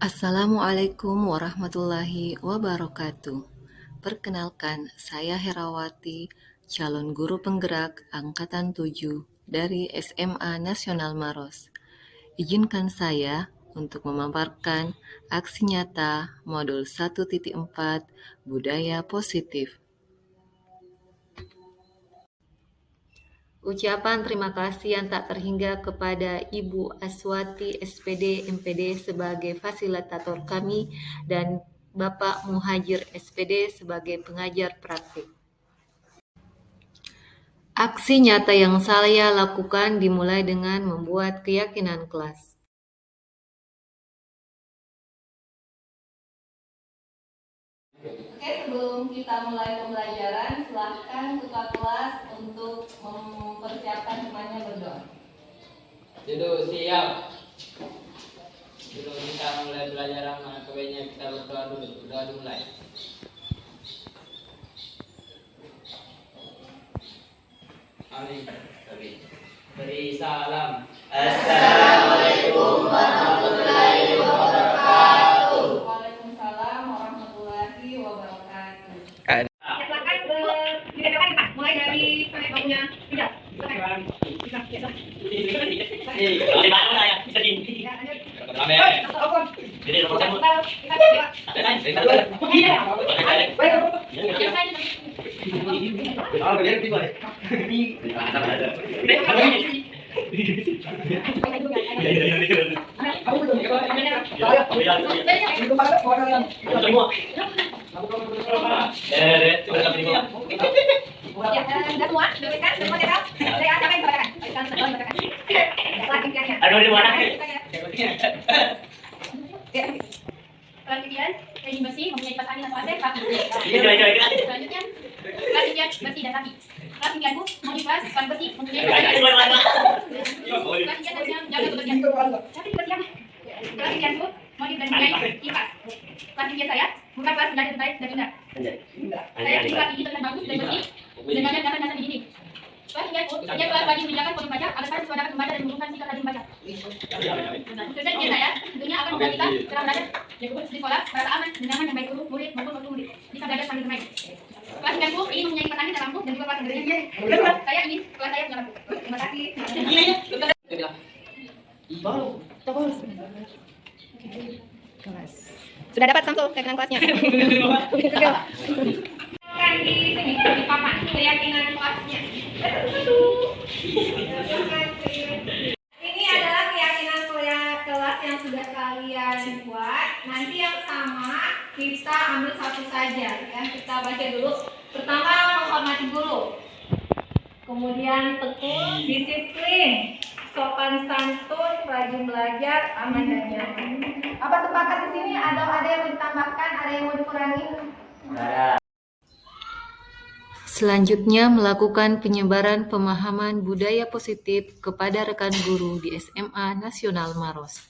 Assalamualaikum warahmatullahi wabarakatuh. Perkenalkan, saya Herawati, calon guru penggerak Angkatan 7 dari SMA Nasional Maros. Izinkan saya untuk memaparkan aksi nyata modul 1.4 Budaya Positif. Ucapan terima kasih yang tak terhingga kepada Ibu Aswati SPD MPD sebagai fasilitator kami dan Bapak Muhajir SPD sebagai pengajar praktik. Aksi nyata yang saya lakukan dimulai dengan membuat keyakinan kelas. Oke, sebelum kita mulai pembelajaran, silahkan ketua kelas untuk mempersiapkan semuanya berdoa. Duduk siap. Dulu kita mulai belajar maka kebaiknya kita berdoa dulu. Berdoa dimulai. Amin. Beri salam. Assalamualaikum warahmatullahi wabarakatuh. Waalaikumsalam warahmatullahi wabarakatuh. Silakan dibedakan Pak, mulai dari baunya tidak. Silakan. Di mana saya? Bisa di. Jadi nomor satu. Kemudian cleaning bersih, mempunyai kipas angin atau AC, selanjutnya kelas hujan bersih dan rapi. Kelas impianku mau dibahas ban bersih, mempunyai kipas angin. Kelas hujan harusnya jaga kebersihan. Tapi kebersihan. Kelas impianku mau mempunyai kipas. Kelas impian saya bukan kelas belajar terbaik dan benar. Saya ingin kelas ini terlihat bagus dan bersih dengan dasar-dasar di sini. Kelas impianku hanya kelas wajib menjaga poin baca agar saya sesuai membaca dan mengumpulkan sikap rajin membaca. Tujuan impian saya tentunya akan membuat kita dalam belajar di sekolah merasa aman, nyaman dan baik guru, murid maupun waktu murid bisa belajar sambil bermain. Kelas impianku ingin mempunyai kipas angin dan lampu dan juga kelas sendirinya. Saya ingin kelas saya punya lampu. Terima kasih. Sudah dapat Samsul keyakinan kelasnya. Kan di sini di papan keyakinan kelasnya. Ini adalah keyakinan kelas yang sudah kalian buat. Nanti yang sama kita ambil satu saja ya. Kita baca dulu. Pertama, menghormati guru. Kemudian tekun, disiplin, sopan santun, rajin belajar, aman dan nyaman. Apa sepakat di sini? Ada yang mau ditambahkan? Ada yang mau dikurangi? Selanjutnya, melakukan penyebaran pemahaman budaya positif kepada rekan guru di SMA Nasional Maros.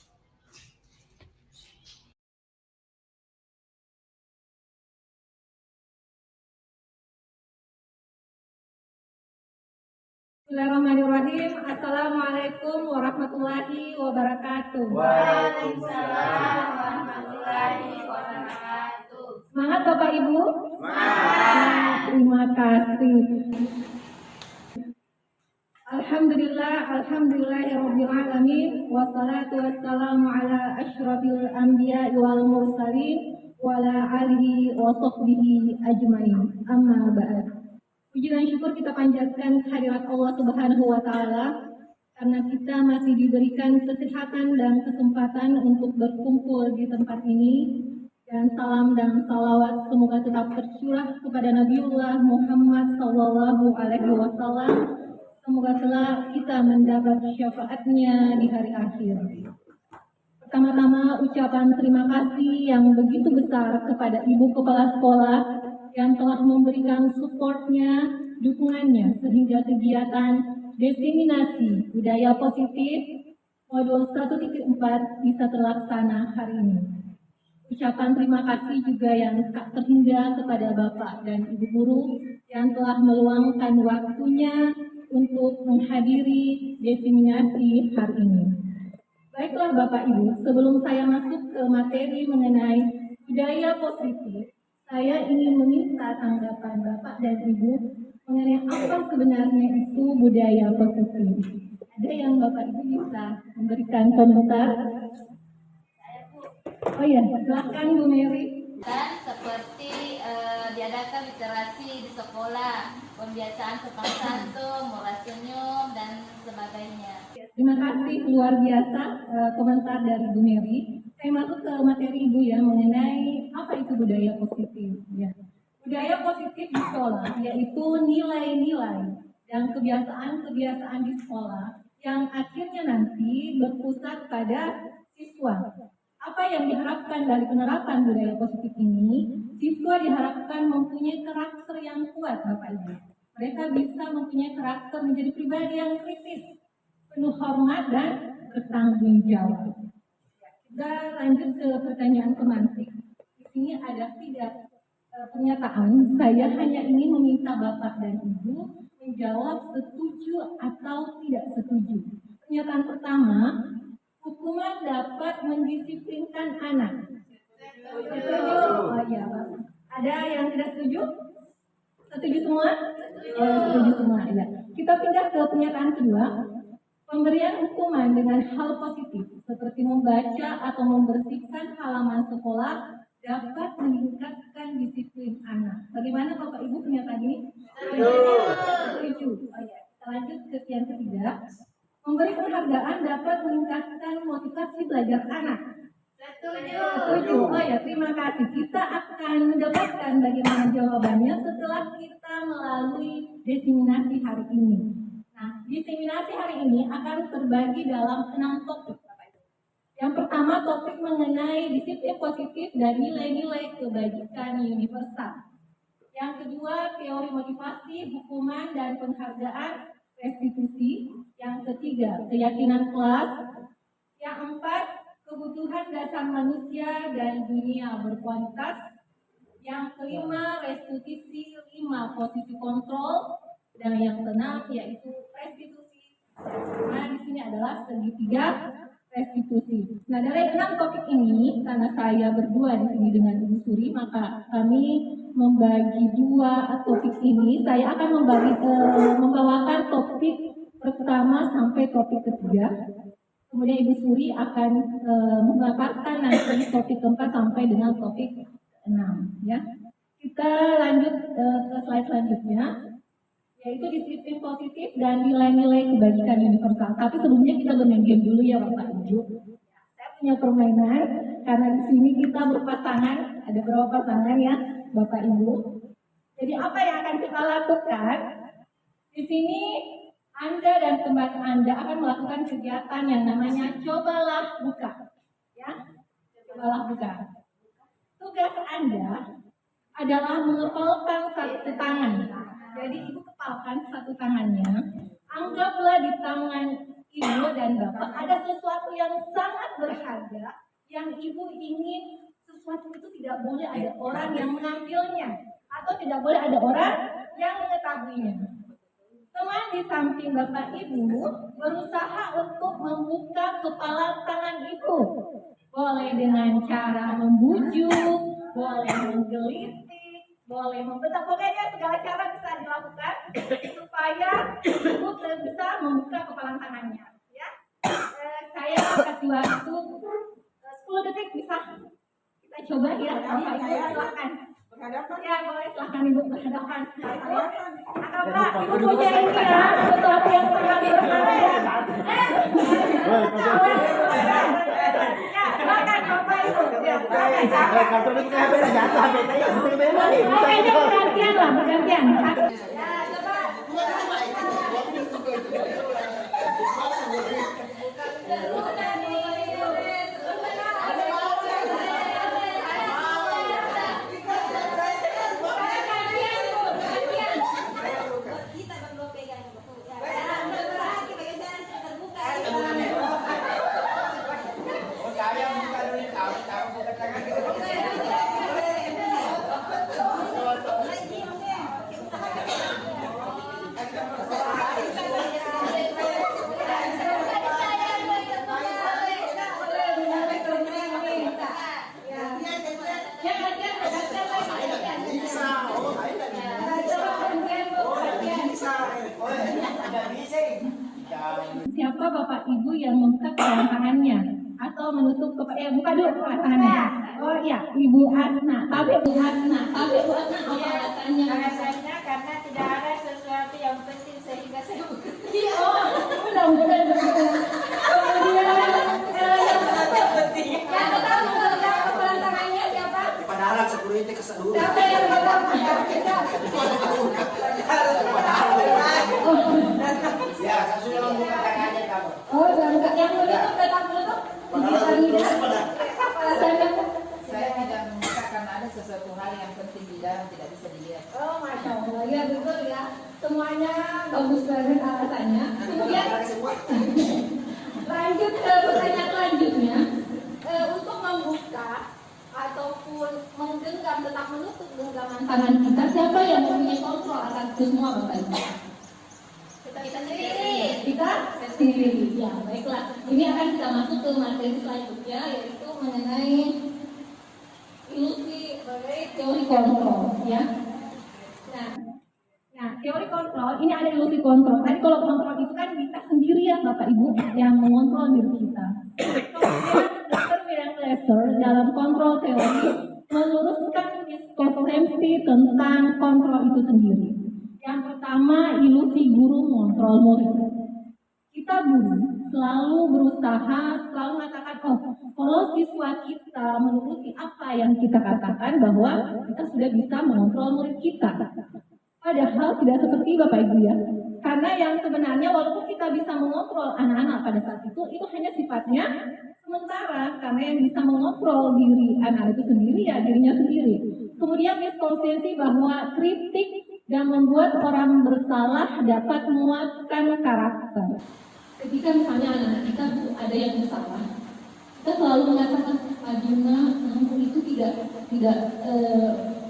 Bismillahirrahmanirrahim. Assalamualaikum warahmatullahi wabarakatuh. Waalaikumsalam warahmatullahi wabarakatuh. Semangat Bapak Ibu. Semangat. Terima kasih. Alhamdulillahirabbil alamin wassalatu wassalamu ala asyrafil anbiya'i wal mursalin wa ala alihi wa sahbihi ajmain. Amma ba'd. Puji dan syukur kita panjatkan kehadirat Allah Subhanahu wa taala karena kita masih diberikan kesehatan dan kesempatan untuk berkumpul di tempat ini. Dan salam dan salawat semoga tetap tercurah kepada Nabiullah Muhammad sallallahu alaihi wasallam. Semoga kelak kita mendapat syafaatnya di hari akhir. Pertama-tama ucapan terima kasih yang begitu besar kepada Ibu Kepala Sekolah yang telah memberikan supportnya, dukungannya sehingga kegiatan diseminasi budaya positif modul 1.4 bisa terlaksana hari ini. Ucapan terima kasih juga yang tak terhingga kepada Bapak dan Ibu Guru yang telah meluangkan waktunya untuk menghadiri diseminasi hari ini. Baiklah Bapak Ibu, sebelum saya masuk ke materi mengenai budaya positif, saya ingin meminta tanggapan Bapak dan Ibu mengenai apa sebenarnya itu budaya positif. Ada yang Bapak Ibu bisa memberikan komentar? Oh ya, silakan Bu Mary. Dan seperti diadakan literasi di sekolah, pembiasaan sopan santun, moral senyum, dan sebagainya. Terima kasih, luar biasa komentar dari Bu Mary. Saya masuk ke materi Ibu ya mengenai apa itu budaya positif. Ya. Budaya positif di sekolah yaitu nilai-nilai dan kebiasaan-kebiasaan di sekolah yang akhirnya nanti berpusat pada siswa. Apa yang diharapkan dari penerapan budaya positif ini? Siswa diharapkan mempunyai karakter yang kuat, Bapak Ibu. Mereka bisa mempunyai karakter menjadi pribadi yang kritis, penuh hormat dan bertanggung jawab. Kita lanjut ke pertanyaan pemantik. Di sini ada 3 pernyataan. Saya hanya ingin meminta Bapak dan Ibu menjawab setuju atau tidak setuju. Pernyataan pertama, hukuman dapat mendisiplinkan anak. Setuju? Oh iya, Pak. Ada yang tidak setuju? Setuju semua? Setuju semua, ya. Kita pindah ke pernyataan kedua. Pemberian hukuman dengan hal positif seperti membaca atau membersihkan halaman sekolah dapat meningkatkan disiplin anak. Bagaimana Bapak Ibu pernyataan ini? Setuju. Oh iya. Kita lanjut ke yang ketiga. Memberi penghargaan dapat meningkatkan motivasi belajar anak. Setuju. Oh ya, terima kasih. Kita akan mendapatkan bagaimana jawabannya setelah kita melalui diseminasi hari ini. Nah, diseminasi hari ini akan terbagi dalam 6 topik. Yang pertama, topik mengenai disiplin positif dan nilai-nilai kebajikan universal. Yang kedua, teori motivasi, hukuman, dan penghargaan restitusi. Yang ketiga, keyakinan kelas. Yang keempat, kebutuhan dasar manusia dan dunia berkualitas. Yang kelima, restitusi 5 posisi kontrol. Dan yang keenam yaitu restitusi. Nah, di sini adalah segitiga restitusi. Nah, dari 6 topik ini, karena saya berdua di sini dengan Ibu Suri, maka kami membagi 2 topik ini. Saya akan membawakan topik pertama sampai topik ketiga. Kemudian Ibu Suri akan memaparkan nanti topik keempat sampai dengan topik 6. Ya. Kita lanjut ke slide selanjutnya, yaitu disiplin positif dan nilai-nilai kebajikan universal. Tapi sebelumnya kita bermain game dulu ya Bapak Ibu. Saya punya permainan karena di sini kita berpasangan, ada berapa pasangan ya Bapak Ibu. Jadi apa yang akan kita lakukan? Di sini Anda dan teman Anda akan melakukan kegiatan yang namanya cobalah buka. Ya, cobalah buka. Tugas Anda adalah mengepalkan satu tangan. Jadi Ibu kepalkan satu tangannya. Anggaplah di tangan Ibu dan Bapak ada sesuatu yang sangat berharga yang Ibu ingin sesuatu itu tidak boleh ada orang yang mengambilnya atau tidak boleh ada orang yang mengetahuinya. Teman di samping Bapak Ibu berusaha untuk membuka kepala tangan Ibu. Boleh dengan cara membujuk, boleh menggelitik, boleh membentak, pokoknya segala cara bisa dilakukan supaya Ibu bisa membuka kepala tangannya. Ya, saya kasih waktu 10 detik bisa kita coba ya. Bapak Ibu silakan. Ya boleh silakan Ibu berhadapan. Anggaplah Ibu punya ini ya sesuatu yang sangat berharga. Ya silakan Bapak Ibu. Ya Makanya bergantian lah, bergantian. Siapa Bapak Ibu yang membuka kedua tangannya atau menutup buka dulu kedua tangannya. Oh iya, Ibu Asna. Tapi Bu Asna apa alasannya? Alasannya karena tidak ada sesuatu yang penting sehingga saya Iya, oh, benar. Kemudian yang pertama memegang kedua tangannya siapa? Padahal security keseluruhan. Siapa yang memegang? Ya, saya sudah membuka tangannya kamu. Oh, yang menutup tetap menutup. Alasannya Saya tidak meminta karena ada sesuatu hal yang penting di dalam tidak bisa dilihat. Oh, Masya Allah, ya betul ya. Semuanya bagus banget alasannya. Kemudian lanjut ke pertanyaan selanjutnya. Untuk membuka ataupun menggenggam tetap menutup genggaman tangan kita, siapa yang mempunyai kontrol atas itu semua Bapak Ibu? kita sendiri. Kita sendiri. Ya, baiklah. Ini akan kita masuk ke materi selanjutnya, yaitu mengenai ilusi sebagai teori kontrol, ya. Nah, teori kontrol ini ada ilusi kontrol. Tadi kalau kontrol itu kan kita sendiri ya Bapak Ibu yang mengontrol diri kita. Kemudian Dr. William Glasser dalam kontrol teori meluruskan miskonsepsi tentang kontrol itu sendiri. Yang pertama, ilusi guru mengontrol murid. Kita guru selalu berusaha, selalu mengatakan, kalau siswa kita menuruti apa yang kita katakan, bahwa kita sudah bisa mengontrol murid kita. Padahal tidak seperti Bapak Ibu ya. Karena yang sebenarnya walaupun kita bisa mengontrol anak-anak pada saat itu hanya sifatnya sementara. Karena yang bisa mengontrol diri anak itu sendiri ya dirinya sendiri. Kemudian miskonsepsi bahwa kritik dan membuat orang bersalah dapat menguatkan karakter. Ketika misalnya anak-anak kita ada yang bersalah, kita selalu mengatakan, Adina, kamu itu tidak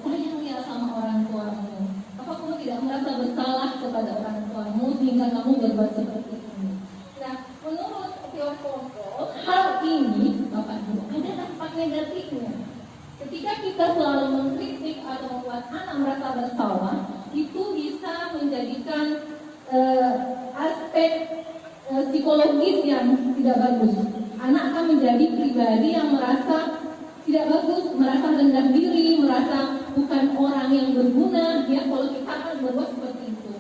sayang ya sama orang tuamu. Apa kamu tidak merasa bersalah kepada orang tuamu sehingga kamu berbuat seperti ini? Nah, menurut teori kontrol, hal ini, Bapak Ibu, ada dampak negatifnya. Ketika kita selalu mengkritik atau membuat anak merasa bersalah, itu bisa menjadikan aspek psikologis yang tidak bagus. Anak akan menjadi pribadi yang merasa tidak bagus, merasa rendah diri, merasa bukan orang yang berguna. Ya, kalau kita akan berbuat seperti itu.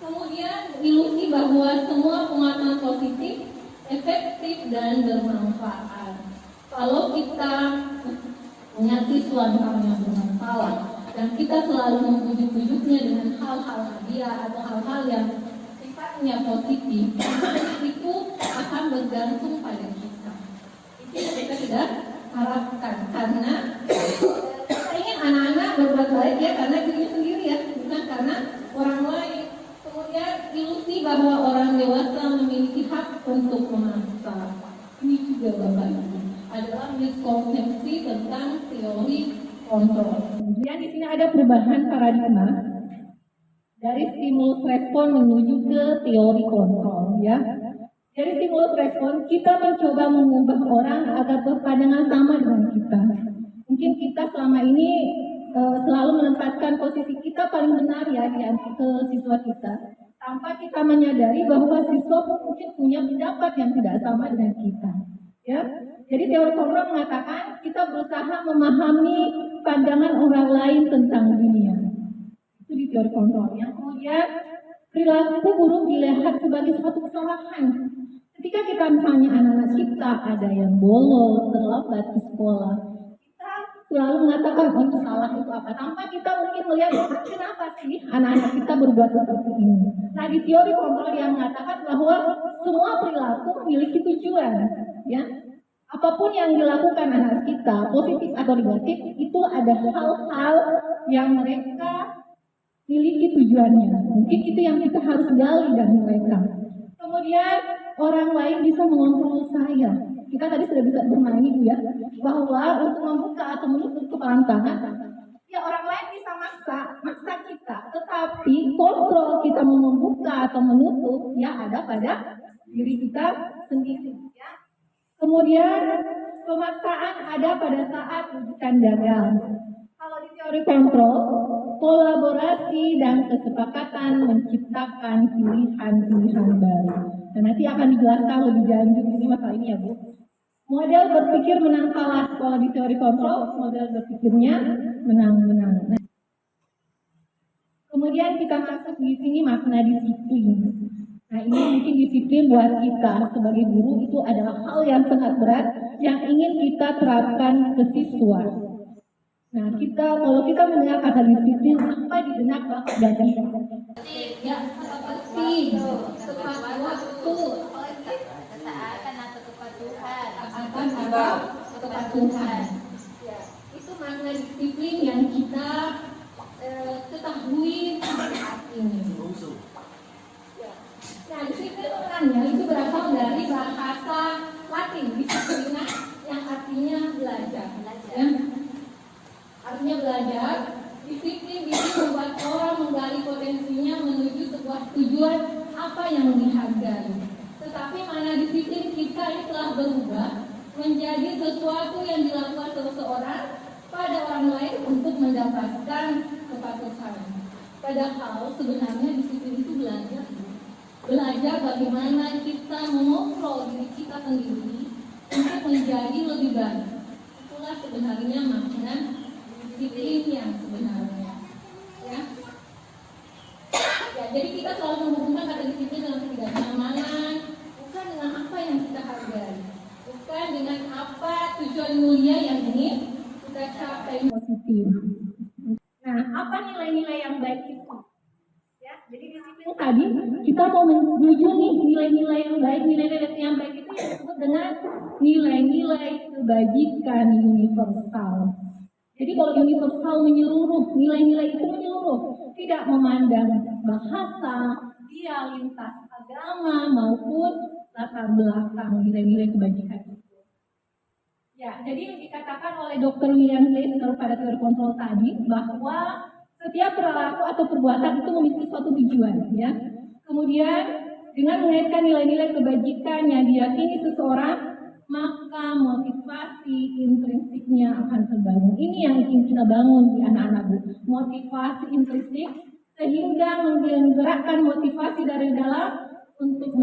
Kemudian ilusi bahwa semua penguatan positif, efektif dan bermanfaat. Kalau kita punya siswa yang bermasalah dan kita selalu membujuk-bujuknya dengan hal-hal hadiah atau hal-hal yang sifatnya positif, itu akan bergantung pada kita. Itu yang kita tidak harapkan, karena kita ingin anak-anak berbuat baik ya karena dirinya sendiri ya, bukan karena orang lain. Kemudian ilusi bahwa orang dewasa memiliki hak untuk memaksa. Ini juga Bapak Ibu adalah miskonsepsi tentang teori kontrol. Kemudian di sini ada perubahan paradigma dari stimulus respon menuju ke teori kontrol, ya. Dari stimulus respon kita mencoba mengubah orang agar berpandangan sama dengan kita. Mungkin kita selama ini selalu menempatkan posisi kita paling benar ya ke siswa kita, tanpa kita menyadari bahwa siswa mungkin punya pendapat yang tidak sama dengan kita. Ya, jadi teori kontrol mengatakan kita berusaha memahami pandangan orang lain tentang dunia. Itu di teori kontrol. Yang kemudian perilaku buruk dilihat sebagai suatu kesalahan. Ketika kita misalnya anak-anak kita ada yang bolos, terlambat di sekolah, kita selalu mengatakan itu salah itu apa, tanpa kita mungkin melihat kenapa sih anak-anak kita berbuat seperti ini. Nah, di teori kontrol yang mengatakan bahwa semua perilaku memiliki tujuan. Ya, apapun yang dilakukan anak kita, positif atau negatif, itu ada hal-hal yang mereka miliki tujuannya. Mungkin itu yang kita harus gali dari mereka. Kemudian orang lain bisa mengontrol saya. Kita tadi sudah bisa bermain Ibu ya, bahwa untuk membuka atau menutup kepalan tangan, ya orang lain bisa maksa kita. Tetapi kontrol kita mau membuka atau menutup, ya ada pada diri kita sendiri. Ya. Kemudian pemaksaan ada pada saat rujukan gagal. Kalau di teori kontrol, kolaborasi dan kesepakatan menciptakan pilihan-pilihan baru. Dan nanti akan dijelaskan lebih lanjut ini masalah ini ya Bu. Model berpikir menang kalah. Kalau di teori kontrol, model berpikirnya menang-menang. Nah, kemudian kita masuk di sini makna disiplin. Nah, ini mungkin disiplin buat kita sebagai guru itu adalah hal yang sangat berat yang ingin kita terapkan ke siswa. Nah, kalau kita mendengar kata disiplin, apa di benak Bapak dan Ibu? Ya, seperti tepat waktu, Ketaatan atau kepatuhan. akan kepatuhan. Ya, itu makna disiplin yang kita ketahui saat ini. Ya. Nah, disiplin sebenarnya itu berasal dari bahasa Latin, disiplina, yang artinya belajar. Ya. Artinya belajar, disiplin itu membuat orang menggali potensinya menuju sebuah tujuan apa yang dihargai. Tetapi mana disiplin kita ini telah berubah menjadi sesuatu yang dilakukan seseorang pada orang lain untuk mendapatkan kepatuhan. Padahal sebenarnya disiplin itu belajar. Belajar bagaimana kita mengontrol diri kita sendiri untuk menjadi lebih baik. Itulah sebenarnya makna disiplin yang sebenarnya. Ya. Ya, jadi kita selalu menghubungkan kata disiplin dengan ketidaknyamanan, bukan dengan apa yang kita hargai, bukan dengan apa tujuan mulia yang ingin kita capai. Positif. Nah, apa nilai-nilai yang baik itu? Ya, jadi disiplin tadi kita mau menuju nih nilai-nilai yang baik, nilai-nilai yang baik itu yang disebut dengan nilai-nilai kebajikan universal. Jadi kalau universal menyeluruh, nilai-nilai itu menyeluruh, tidak memandang bahasa, dia lintas agama maupun latar belakang nilai-nilai kebajikan itu. Ya, jadi dikatakan oleh Dr. William Glasser pada teori kontrol tadi bahwa setiap perilaku atau perbuatan itu memiliki suatu tujuan, ya. Kemudian dengan mengaitkan nilai-nilai kebajikan yang diyakini seseorang, maka motivasi intrinsiknya akan terbangun. Ini yang ingin kita bangun di anak-anak Bu. Motivasi intrinsik sehingga menggerakkan motivasi dari dalam untuk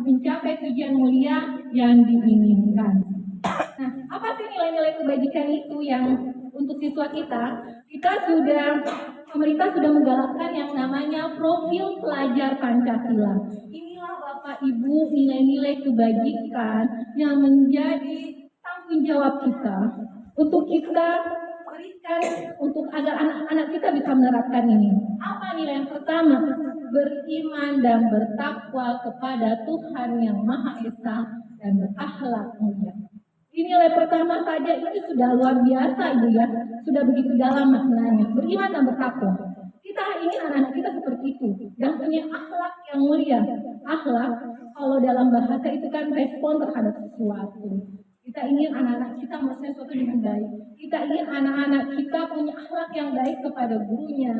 mencapai tujuan mulia yang diinginkan. Nah, apa sih nilai-nilai kebajikan itu yang untuk siswa kita? Pemerintah sudah menggalakkan yang namanya profil pelajar Pancasila. Inilah Bapak Ibu nilai-nilai kebajikan yang menjadi tanggung jawab kita untuk kita berikan untuk agar anak-anak kita bisa menerapkan ini. Apa nilai yang pertama? Beriman dan bertakwa kepada Tuhan yang Maha Esa dan berakhlak mulia. Ini nilai pertama saja ini sudah luar biasa Ibu ya, sudah begitu dalam maknanya. Beriman dan bertakwa. Kita ingin anak-anak kita seperti itu dan punya akhlak yang mulia. Akhlak kalau dalam bahasa itu kan respon terhadap sesuatu. Kita ingin anak-anak kita melakukan sesuatu dengan baik. Kita ingin anak-anak kita punya akhlak yang baik kepada gurunya,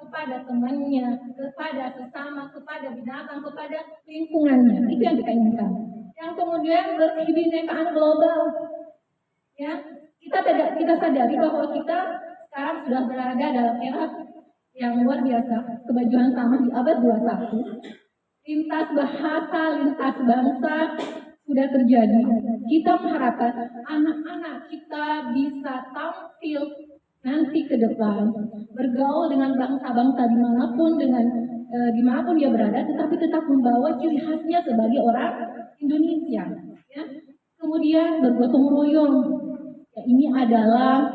kepada temannya, kepada sesama, kepada binatang, kepada lingkungannya. Itu yang kita inginkan. Yang kemudian berkebinekaan global. Ya, kita sadari bahwa kita sekarang sudah berada dalam era yang luar biasa, kemajuan sama di abad 21. Lintas bahasa, lintas bangsa sudah terjadi. Kita mengharapkan anak-anak kita bisa tampil nanti ke depan, bergaul dengan bangsa-bangsa dimanapun dia berada, tetapi tetap membawa ciri khasnya sebagai orang Indonesia. Ya. Kemudian bergotong royong. Ya, ini adalah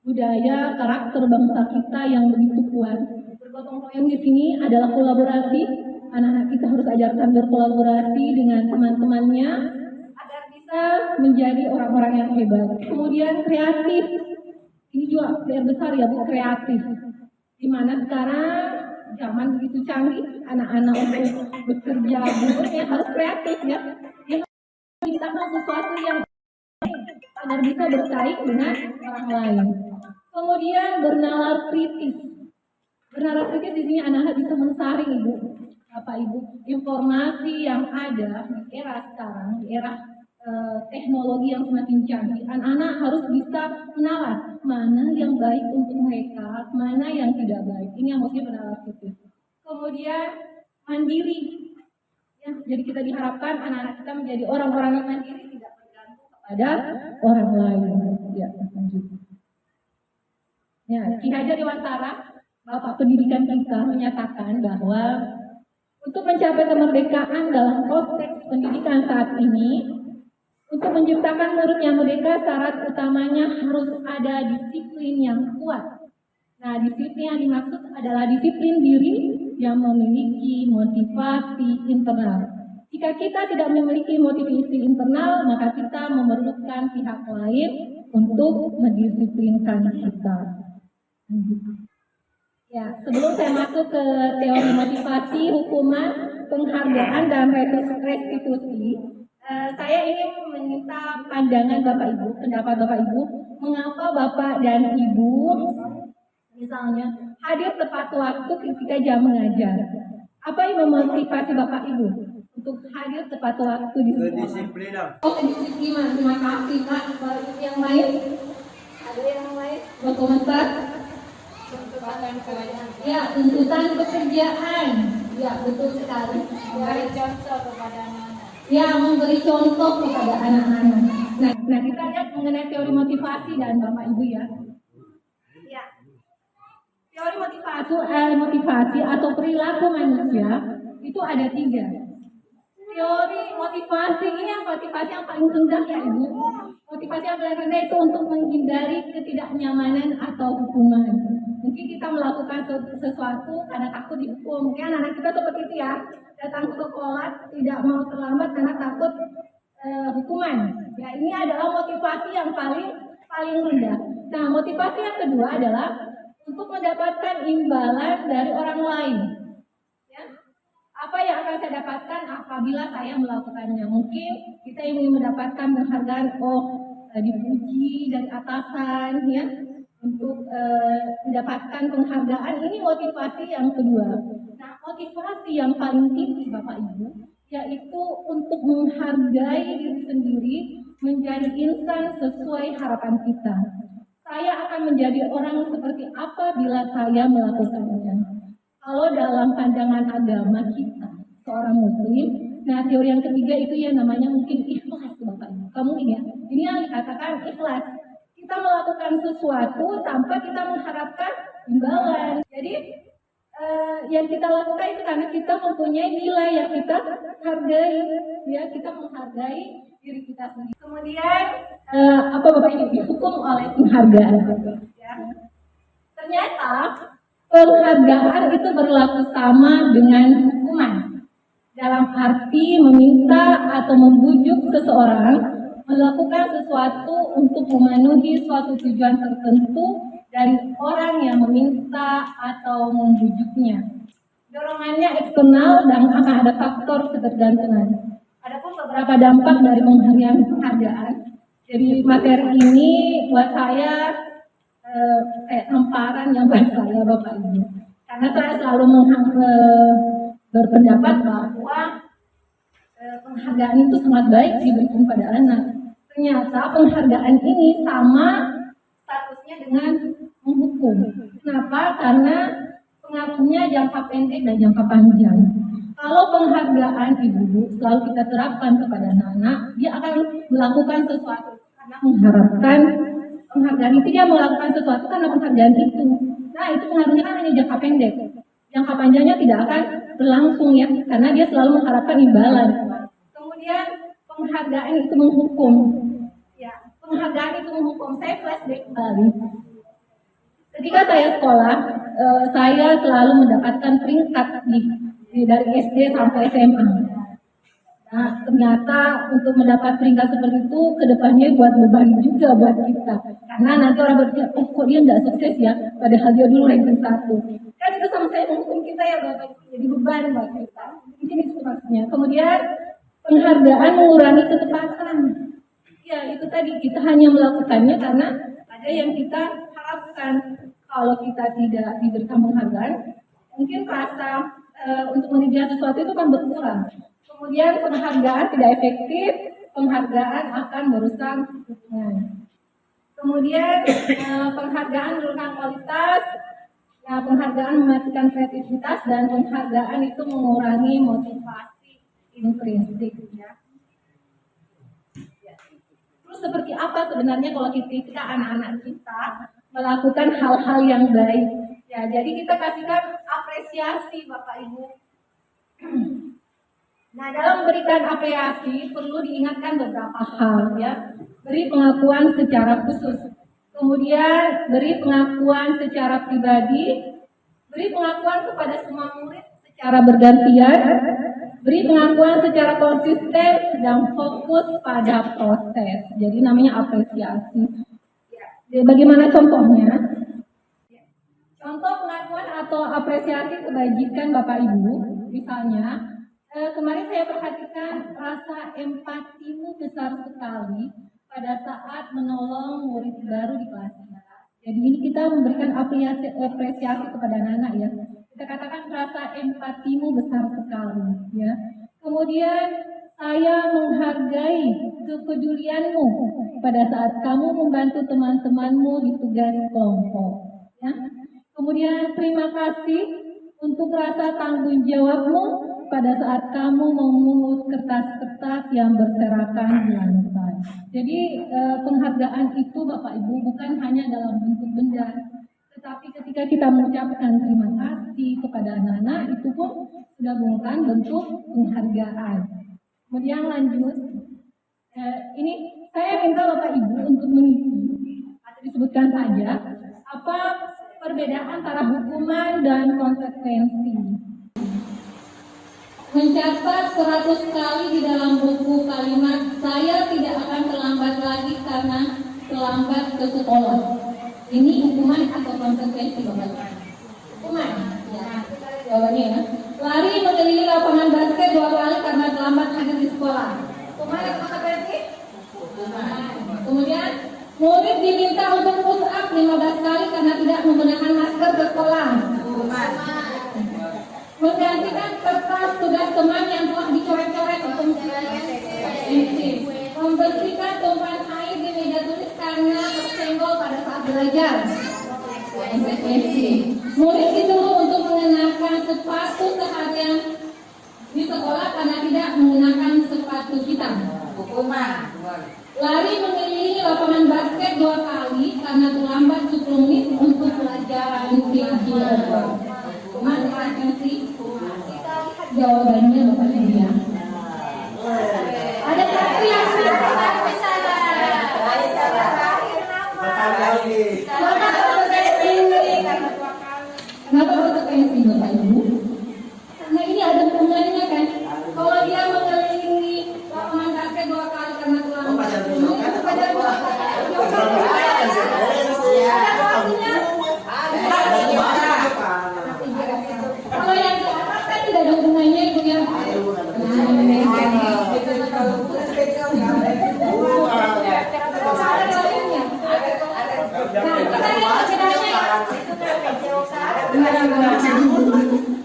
budaya karakter bangsa kita yang begitu kuat. Bergotong royong di sini adalah kolaborasi. Anak-anak kita harus ajarkan berkolaborasi dengan teman-temannya agar bisa menjadi orang-orang yang hebat. Kemudian kreatif. Ini juga PR besar ya Bu, kreatif. Dimana sekarang zaman begitu canggih, anak-anak untuk bekerja ya harus kreatif ya. Kita sesuatu yang agar bisa bersaing dengan orang lain. Kemudian bernalar kritis. Bernalar kritis di sini anak-anak bisa mensaring Ibu, Bapak Ibu, informasi yang ada di era sekarang, di era teknologi yang semakin canggih. Anak-anak harus bisa menalar mana yang baik untuk mereka, mana yang tidak baik. Ini yang maksudnya penalar kritis. Kemudian mandiri. Ya, jadi kita diharapkan anak-anak kita menjadi orang-orang yang mandiri, tidak bergantung kepada orang lain. Ya, lanjut. Ya, Ki Hajar Dewantara, Bapak Pendidikan kita menyatakan bahwa untuk mencapai kemerdekaan dalam konteks pendidikan saat ini, untuk menciptakan murid yang merdeka, syarat utamanya harus ada disiplin yang kuat. Nah, disiplin yang dimaksud adalah disiplin diri yang memiliki motivasi internal. Jika kita tidak memiliki motivasi internal, maka kita memerlukan pihak lain untuk mendisiplinkan kita. Ya, sebelum saya masuk ke teori motivasi, hukuman, penghargaan, dan restitusi, saya ingin meminta pandangan Bapak Ibu, pendapat Bapak Ibu, mengapa Bapak dan Ibu misalnya hadir tepat waktu ketika jam mengajar. Apa yang memotivasi Bapak Ibu untuk hadir tepat waktu di sekolah? Kedisiplinan. Oh, kedisiplinan. Terima kasih, Pak. Yang lain? Ada yang lain? Berkomentar? Ya, tuntutan pekerjaan. Ya, betul sekali. Beri contoh kepada anak-anak. Ya, memberi contoh kepada anak-anak. Nah, kita lihat mengenai teori motivasi dan Bapak Ibu ya. Ya. Teori motivasi atau perilaku manusia itu ada 3. Teori motivasi ini yang motivasi yang paling rendah ya Ibu. Motivasi yang paling rendah itu untuk menghindari ketidaknyamanan atau hukuman. Mungkin kita melakukan sesuatu karena takut dihukum. Mungkin anak kita seperti itu ya. Datang ke sekolah tidak mau terlambat karena takut hukuman. Ya, ini adalah motivasi yang paling rendah. Nah, motivasi yang kedua adalah untuk mendapatkan imbalan dari orang lain. Ya. Apa yang akan saya dapatkan apabila saya melakukannya? Mungkin kita ingin mendapatkan penghargaan, dipuji dari atasan, ya, untuk mendapatkan penghargaan. Ini motivasi yang kedua. Nah, motivasi yang paling tinggi Bapak Ibu yaitu untuk menghargai diri sendiri, menjadi insan sesuai harapan kita. Saya akan menjadi orang seperti apa bila saya melakukannya. Kalau dalam pandangan agama kita, seorang muslim, nah teori yang ketiga itu yang namanya mungkin ikhlas Bapak Ibu. Kamu ingat, ini yang dikatakan ikhlas. Kita melakukan sesuatu tanpa kita mengharapkan imbalan. Jadi yang kita lakukan itu karena kita mempunyai nilai yang kita hargai, ya, kita menghargai diri kita sendiri. Kemudian apa Bapak Ibu dihukum oleh penghargaan. Ya. Ternyata penghargaan itu berlaku sama dengan hukuman. Dalam arti meminta atau membujuk seseorang melakukan sesuatu untuk memenuhi suatu tujuan tertentu dari orang yang meminta atau membujuknya. Dorongannya eksternal dan akan ada faktor ketergantungan. Adapun beberapa dampak dari pemberian penghargaan. Jadi materi ini buat saya hamparan yang buat saya Bapak Ibu. Karena saya selalu berpendapat bahwa penghargaan itu sangat baik diberikan pada anak. Ternyata penghargaan ini sama statusnya dengan menghukum. Kenapa? Karena pengaruhnya jangka pendek dan jangka panjang. Kalau penghargaan Ibu selalu kita terapkan kepada anak-anak, dia akan melakukan sesuatu karena mengharapkan penghargaan itu, dia melakukan sesuatu karena penghargaan itu. Nah, itu pengaruhnya kan hanya jangka pendek. Jangka panjangnya tidak akan berlangsung ya, karena dia selalu mengharapkan imbalan. Kemudian penghargaan itu menghukum. Ya, penghargaan itu menghukum. Saya flashback kembali. Ketika saya sekolah, saya selalu mendapatkan peringkat dari SD sampai SMA. Nah, ternyata untuk mendapat peringkat seperti itu, kedepannya buat beban juga buat kita. Karena nanti orang berpikir, kok dia nggak sukses ya, padahal dia dulu ranking 1. Kan itu sama saya menghukum kita ya, Bapak. Jadi beban buat kita. Mungkin itu maksudnya. Kemudian penghargaan mengurangi ketepatan. Ya, itu tadi kita hanya melakukannya karena ada yang kita harapkan. Kalau kita tidak diberikan penghargaan, mungkin rasa untuk mengejar sesuatu itu kan berkurang. Kemudian penghargaan tidak efektif, penghargaan akan merusak hubungan. Kemudian penghargaan menurunkan kualitas, ya, penghargaan mematikan kreativitas, dan penghargaan itu mengurangi motivasi intrinsik. Ya. Terus seperti apa sebenarnya kalau kita anak-anak kita melakukan hal-hal yang baik? Ya, jadi kita kasihkan apresiasi Bapak Ibu. Nah, dalam memberikan apresiasi perlu diingatkan beberapa hal, ya. Beri pengakuan secara khusus, kemudian beri pengakuan secara pribadi, beri pengakuan kepada semua murid secara bergantian, beri pengakuan secara konsisten dan fokus pada proses. Jadi namanya apresiasi. Ya, bagaimana contohnya? Contoh pengakuan atau apresiasi kebajikan Bapak Ibu, misalnya kemarin saya perhatikan rasa empatimu besar sekali pada saat menolong murid baru di kelas. Jadi ini kita memberikan apresiasi kepada anak-anak, ya. Kita katakan rasa empatimu besar sekali, ya. Kemudian saya menghargai kepedulianmu pada saat kamu membantu teman-temanmu di tugas kelompok, ya. Kemudian terima kasih untuk rasa tanggung jawabmu pada saat kamu memungut kertas-kertas yang berserakan di lantai. Jadi penghargaan itu Bapak Ibu bukan hanya dalam bentuk benda, tetapi ketika kita mengucapkan terima kasih kepada anak-anak itu pun sudah merupakan bentuk penghargaan. Kemudian lanjut, ini saya minta Bapak Ibu untuk mengisi atau disebutkan saja apa perbedaan antara hukuman dan konsekuensi. Mencatat 100 kali di dalam buku kalimat saya tidak akan terlambat lagi karena terlambat ke sekolah. Ini hukuman atau konsekuensi Bapak? Hukuman. Ya, jawabannya ya. Lari mengelilingi lapangan basket 2 kali karena terlambat hadir di sekolah. Hukuman atau konsekuensi? Hukuman. Kemudian murid diminta untuk push up 15 kali karena tidak menggunakan masker ke sekolah. Hukuman. Menggantikan kertas tugas teman yang telah dicoret-coret atau membersihkan tumpahan air di meja tulis karena tersenggol pada saat belajar. Murid disuruh untuk mengenakan sepatu seharian di sekolah karena tidak menggunakan sepatu hitam. Hukuman. Lari mengelilingi lapangan basket 2 kali karena terlambat 10 menit untuk pelajaran tinggi obat. Hukuman konsekuensi. Kita lihat jawabannya Bapak Ibu ya. Ada satu yang sudah bisa. Kenapa konsekuensi Bapak Ibu? Karena ini ada hubungannya kan. Kalau dia mengelilingi lapangan basket 2 kali karena terlambat, itu pada 2 kali. Kalau yang di atas kan tidak ada hubungannya Ibu ya.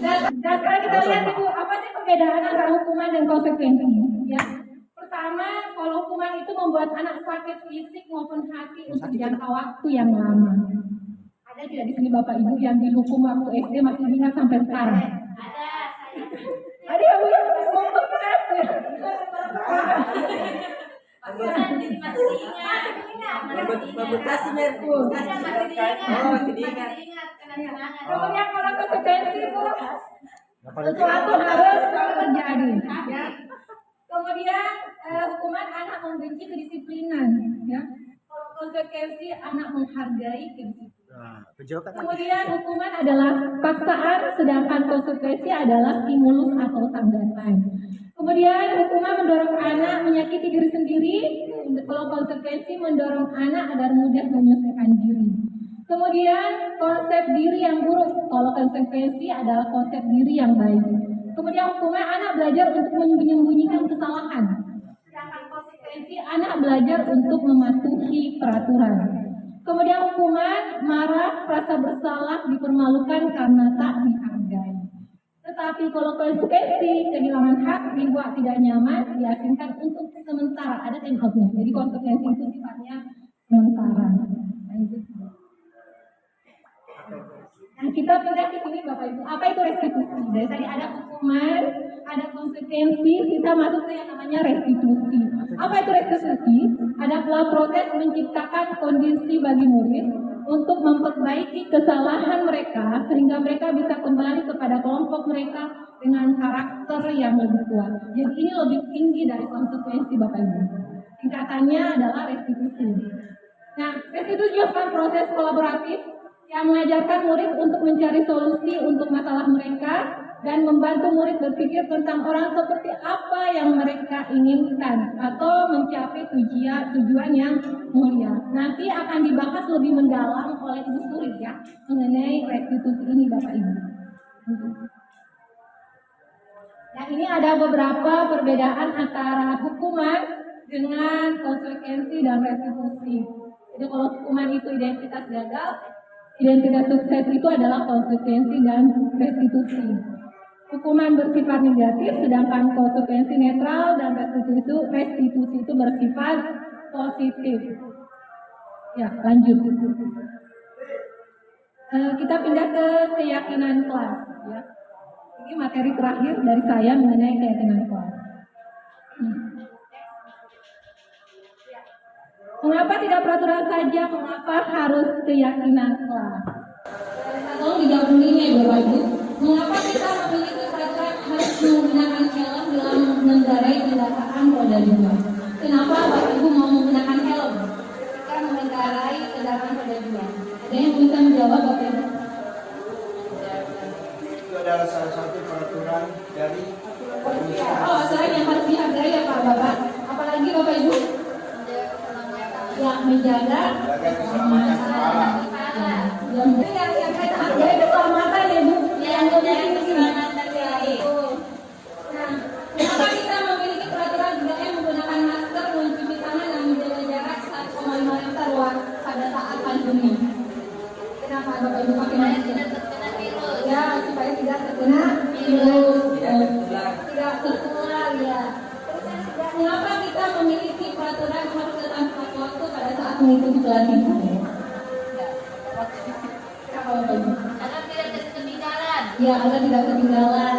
Dan sekarang kita lihat Ibu, apa sih perbedaan antara hukuman dan konsekuensi? Ya. Pertama, kalau hukuman itu membuat anak sakit fisik maupun hati untuk jangka waktu yang lama. Ada tidak di sini Bapak Ibu yang dihukum waktu SD masih ingat sampai sekarang? Ada, saya. Ada yang membekas ya? Masih ingat. Membekas Ada, masih diingat. Kenang-kenangan. Kemudian kalau konsekuensi Bu, sesuatu harus terjadi. Ya. Kemudian hukuman anak membenci kedisiplinan. Ya. Kalau konsekuensi anak menghargai kedisiplinan. Kemudian hukuman adalah paksaan, sedangkan konsekuensi adalah stimulus atau tanggapan. Kemudian hukuman mendorong anak menyakiti diri sendiri, kalau konsekuensi mendorong anak agar mudah menyelesaikan diri. Kemudian konsep diri yang buruk, kalau konsekuensi adalah konsep diri yang baik. Kemudian hukuman anak belajar untuk menyembunyikan kesalahan, sedangkan konsekuensi anak belajar untuk mematuhi peraturan. Kemudian hukuman marah, rasa bersalah, dipermalukan karena tak dihargai. Tetapi kalau konsekuensi kehilangan hak dibuat tidak nyaman, diasingkan untuk sementara, ada time out-nya. Jadi konsekuensi itu sifatnya sementara. Lanjut. Nah, kita pindah ke sini Bapak Ibu. Apa itu restitusi? Dari tadi ada hukuman, ada konsekuensi, kita masuk ke yang namanya restitusi. Apa itu restitusi? Adalah proses menciptakan kondisi bagi murid untuk memperbaiki kesalahan mereka sehingga mereka bisa kembali kepada kelompok mereka dengan karakter yang lebih kuat. Jadi ini lebih tinggi dari konsekuensi Bapak Ibu. Tingkatannya adalah restitusi. Nah, restitusi adalah proses kolaboratif yang mengajarkan murid untuk mencari solusi untuk masalah mereka dan membantu murid berpikir tentang orang seperti apa yang mereka inginkan atau mencapai tujuan yang mulia. Nanti akan dibahas lebih mendalam oleh Ibu Suri ya mengenai restitusi ini Bapak Ibu. Nah, ini ada beberapa perbedaan antara hukuman dengan konsekuensi dan restitusi. Jadi kalau hukuman itu identitas gagal, identitas sukses itu adalah konsekuensi dan restitusi. Hukuman bersifat negatif, sedangkan konsekuensi netral dan restitusi itu bersifat positif. Ya, lanjut. Kita pindah ke keyakinan kelas. Ya. Ini materi terakhir dari saya mengenai keyakinan kelas. Mengapa tidak peraturan saja? Mengapa harus keyakinan kelas? Tolong digabungin ya Bapak Ibu. Mengapa kita memiliki peraturan harus menggunakan helm dalam mengendarai kendaraan roda 2? Kenapa Bapak Ibu mau menggunakan helm ketika mengendarai kendaraan roda 2? Ada yang bisa menjawab Bapak Ibu? Itu adalah salah satu peraturan dari Aturan yang harus dihargai ya Pak Bapak. Apalagi Bapak Ibu? Ya, menjaga keselamatan. Yang kita hargai keselamatan ya Bu. Yang lebih keselamatan itu. Nah, kenapa kita memiliki peraturan 3M menggunakan masker, mencuci tangan dan menjaga jarak 1,5 meter pada saat pandemi? Kenapa Bapak Ibu pakai masker? Ya, supaya tidak terkena virus, tidak tertular ya. Mengapa kita memiliki peraturan harus datang tepat waktu pada saat mengikuti pelatihan? Karena tidak ketinggalan. Ya, agar tidak ketinggalan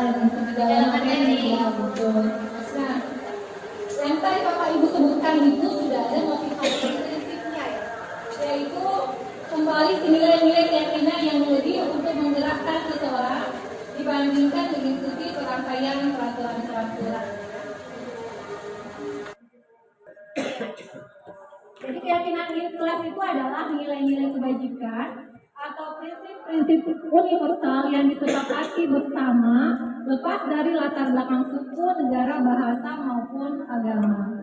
materi. Ya, betul. Nah, yang tadi Bapak Ibu sebutkan itu sudah ada motivasi prinsipnya ya, yaitu kembali ke nilai-nilai keyakinan yang lebih untuk menggerakkan seseorang dibandingkan mengikuti serangkaian peraturan-peraturan. Jadi keyakinan kelas itu adalah nilai-nilai kebajikan atau prinsip-prinsip universal yang disepakati bersama lepas dari latar belakang suku, negara, bahasa maupun agama.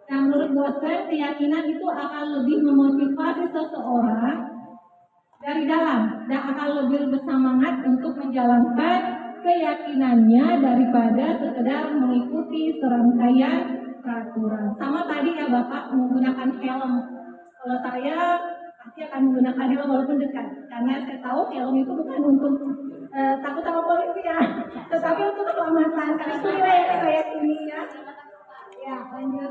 Nah, menurut dosen, keyakinan itu akan lebih memotivasi seseorang dari dalam dan akan lebih bersemangat untuk menjalankan keyakinannya daripada sekedar mengikuti serangkaian peraturan. Sama tadi ya Bapak menggunakan helm. Kalau saya pasti akan menggunakan helm walaupun dekat, karena saya tahu helm itu bukan untuk takut sama polisi ya, tetapi untuk keselamatan. Karena itu nilai yang saya ini ya. Ya, lanjut.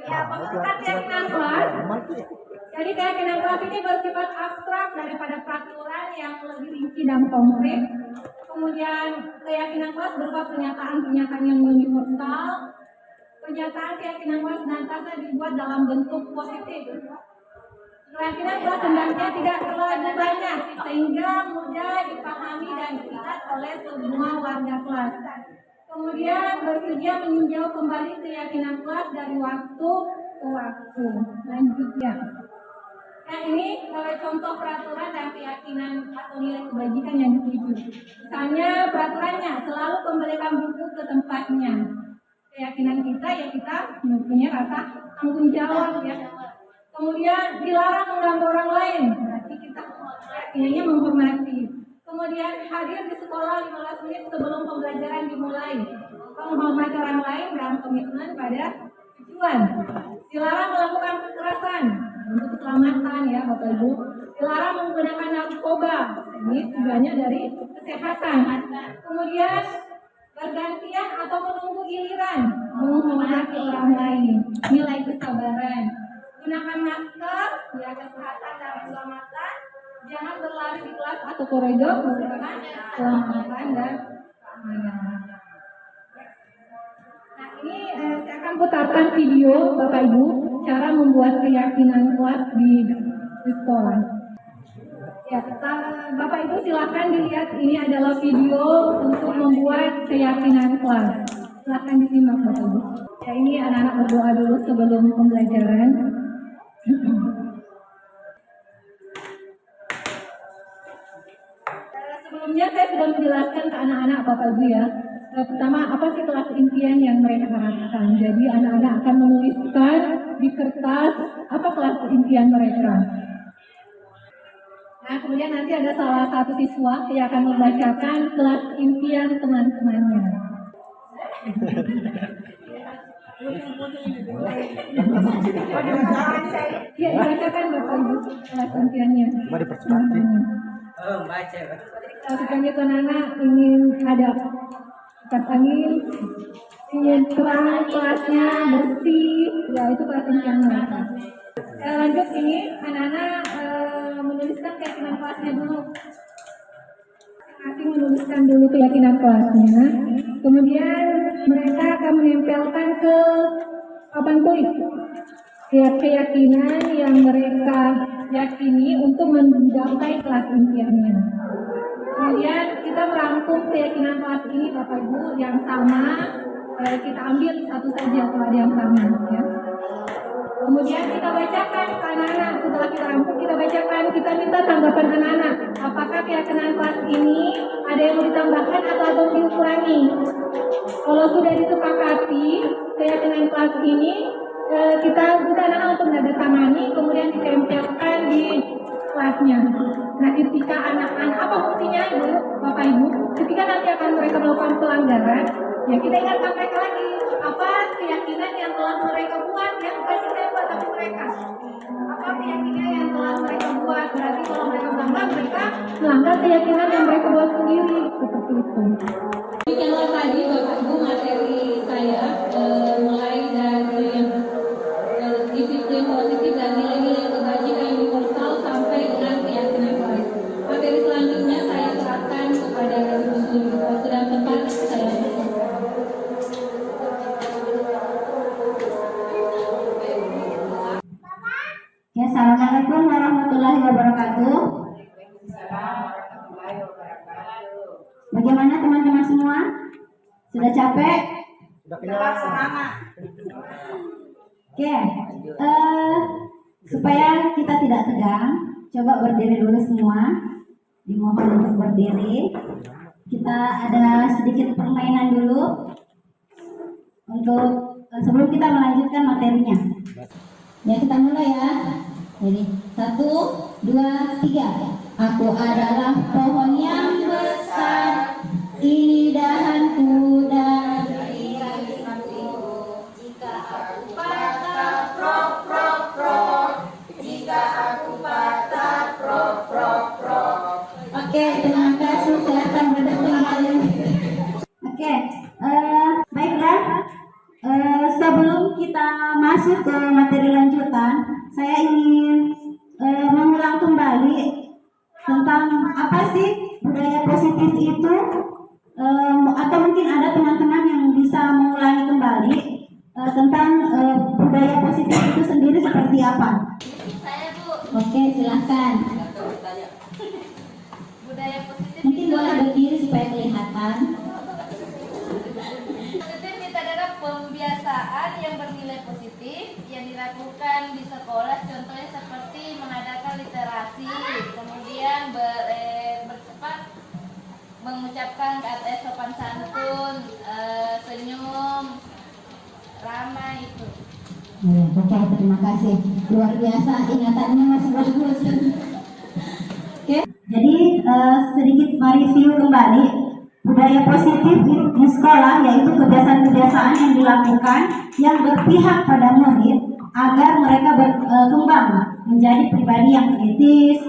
Ya, pengertian keyakinan kelas. Jadi keyakinan kelas ini bersifat abstrak daripada peraturan yang lebih rinci dan konkret. Kemudian keyakinan kelas berupa pernyataan-pernyataan yang universal. Pernyataan keyakinan kelas senantiasa dibuat dalam bentuk positif. Keyakinan kelas hendaknya tidak terlalu banyak sehingga mudah dipahami dan diingat oleh semua warga kelas. Kemudian bersedia meninjau kembali keyakinan kelas dari waktu ke waktu. Lanjutnya. Nah, ini contoh peraturan dan keyakinan atau nilai kebajikan yang dituju. Misalnya peraturannya selalu kembalikan buku ke tempatnya. Keyakinan kita ya kita mempunyai rasa tanggung jawab ya. Kemudian dilarang mengganggu orang lain. Berarti kita keyakinannya menghormati. Kemudian hadir di sekolah 15 menit sebelum pembelajaran dimulai. Menghormati orang lain dan komitmen pada tujuan. Dilarang melakukan kekerasan untuk keselamatan ya Bapak Ibu. Dilarang menggunakan narkoba. Ini tujuannya dari kesehatan. Kemudian bergantian atau menunggu giliran, menghormati orang lain, nilai kesabaran, gunakan masker, ya kesehatan dan keselamatan, jangan berlari di kelas atau koridor, menggunakan keselamatan dan keamanan. Nah ini saya akan putarkan video Bapak Ibu cara membuat keyakinan kelas di sekolah. Ya, Bapak Ibu silakan dilihat, ini adalah video untuk membuat keyakinan kelas. Silakan disimak Bapak Ibu. Ya, ini anak-anak berdoa dulu sebelum pembelajaran. Sebelumnya saya sudah menjelaskan ke anak-anak Bapak Ibu ya. Pertama, apa sih kelas impian yang mereka harapkan? Jadi anak-anak akan menuliskan di kertas apa kelas impian mereka. Nah, kemudian nanti ada salah satu siswa yang akan membacakan kelas impian teman-temannya. Ya, dibacakan Bapak Ibu kelas impiannya. Kelas impiannya ke anak ingin ada kipas angin, ingin terang kelasnya bersih, ya itu kelas impian mereka. Lanjut ini anak-anak menuliskan keyakinan kelasnya dulu. Masing menuliskan dulu keyakinan kelasnya. Kemudian mereka akan menempelkan ke papan tulis keyakinan yang mereka yakini untuk mencapai kelas impiannya. Kemudian kita merangkum keyakinan kelas ini Bapak Ibu yang sama, kita ambil satu saja kalau ada yang sama ya. Kemudian kita bacakan ke anak-anak, setelah kita rangkum kita bacakan, kita minta tanggapan anak-anak. Apakah keyakinan kelas ini ada yang mau ditambahkan atau dikurangi? Kalau sudah disepakati keyakinan kelas ini, kita minta anak-anak untuk menandatangani, kemudian ditempelkan di kelasnya. Nah, ketika anak-anak, apa fungsinya Ibu, Bapak Ibu? Ketika nanti akan mereka melakukan pelanggaran, ya kita ingatkan mereka lagi apa keyakinan yang telah mereka buat, ya bukan kita yang buat tapi mereka. Apa keyakinan yang telah mereka buat? Berarti kalau mereka melanggar keyakinan yang mereka buat sendiri, seperti itu. Kalau tadi Bapak Ibu materi saya mulai dari disiplin positif dan nilai-nilai kebajikan universal sampai dengan keyakinan kelas. Materi selanjutnya saya serahkan kepada Ibu Suri. Waktu dan tempat saya. Ya, assalamualaikum warahmatullahi wabarakatuh. Bagaimana teman-teman semua? Sudah capek? Sudah semangat. Oke, supaya kita tidak tegang, coba berdiri dulu semua. Dimohon untuk berdiri. Kita ada sedikit permainan dulu untuk sebelum kita melanjutkan materinya. Ya, kita mulai ya. Jadi 1, 2, 3. Aku adalah pohon yang besar, ini dahanku dari jika aku patah prok prok prok, jika aku patah prok prok prok. Oke, terima kasih, silakan duduk kembali. Oke, baiklah. Sebelum kita masuk ke materi lanjutan, saya ingin mengulang kembali tentang apa sih budaya positif itu, atau mungkin ada teman-teman yang bisa mengulangi kembali tentang budaya positif itu sendiri seperti apa? Saya Bu. Oke, silahkan. Budaya positif Mungkin boleh berdiri supaya kelihatan. positif itu adalah pembiasaan yang bernilai positif yang dilakukan di sekolah, contohnya seperti mengadakan literasi, kemudian mengucapkan kata sopan santun, senyum, ramah itu. Oke, terima kasih. Luar biasa, ingatannya masih bagus. Oke, jadi sedikit mereview kembali budaya positif di sekolah, yaitu kebiasaan-kebiasaan yang dilakukan yang berpihak pada murid agar mereka berkembang menjadi pribadi yang kritis,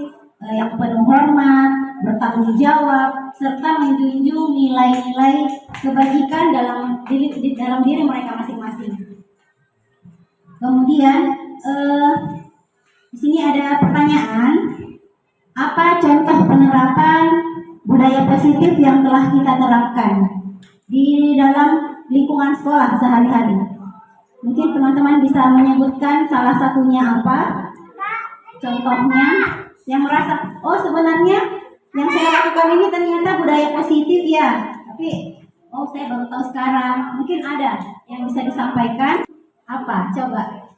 yang penuh hormat, bertanggung jawab, serta menjunjung nilai-nilai kebajikan dalam diri mereka masing-masing. Kemudian di sini ada pertanyaan, apa contoh penerapan budaya positif yang telah kita terapkan di dalam lingkungan sekolah sehari-hari? Mungkin teman-teman bisa menyebutkan salah satunya apa? Contohnya, yang merasa, oh sebenarnya yang saya lakukan ini ternyata budaya positif ya, tapi oh saya baru tahu sekarang. Mungkin ada yang bisa disampaikan? Apa? Coba.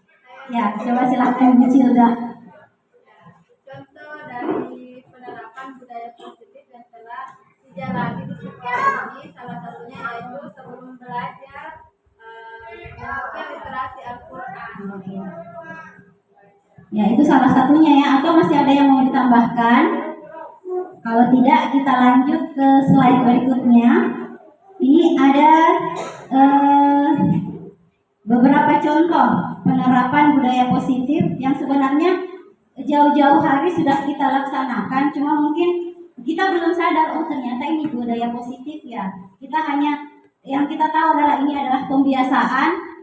Ya, coba silahkan Bu Cilda. Contoh dari penerapan budaya positif yang telah dijalani di sekolah ini salah satunya yaitu sebelum belajar melakukan literasi Al-Quran. Ya, itu salah satunya ya. Atau masih ada yang mau ditambahkan? Kalau tidak, kita lanjut ke slide berikutnya. Ini ada beberapa contoh penerapan budaya positif yang sebenarnya jauh-jauh hari sudah kita laksanakan, cuma mungkin kita belum sadar, oh ternyata ini budaya positif ya. Kita hanya, yang kita tahu adalah ini adalah pembiasaan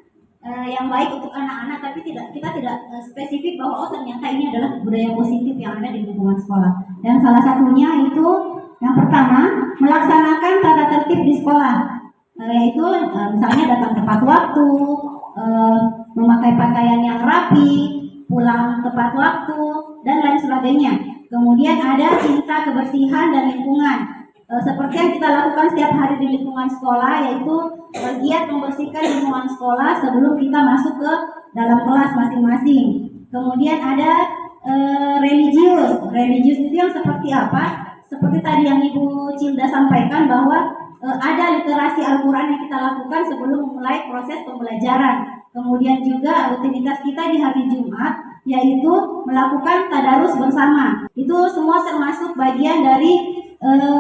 yang baik untuk anak-anak, tapi kita tidak spesifik bahwa oh ternyata ini adalah budaya positif yang ada di lingkungan sekolah. Dan salah satunya itu yang pertama, melaksanakan tata tertib di sekolah, yaitu misalnya datang tepat waktu, memakai pakaian yang rapi, pulang tepat waktu, dan lain sebagainya. Kemudian ada cinta kebersihan dan lingkungan, seperti yang kita lakukan setiap hari di lingkungan sekolah, yaitu bergiat membersihkan lingkungan sekolah sebelum kita masuk ke dalam kelas masing-masing. Kemudian ada religius itu yang seperti apa? Seperti tadi yang Ibu Cilda sampaikan bahwa ada literasi Al-Quran yang kita lakukan sebelum memulai proses pembelajaran. Kemudian juga rutinitas kita di hari Jumat, yaitu melakukan tadarus bersama. Itu semua termasuk bagian dari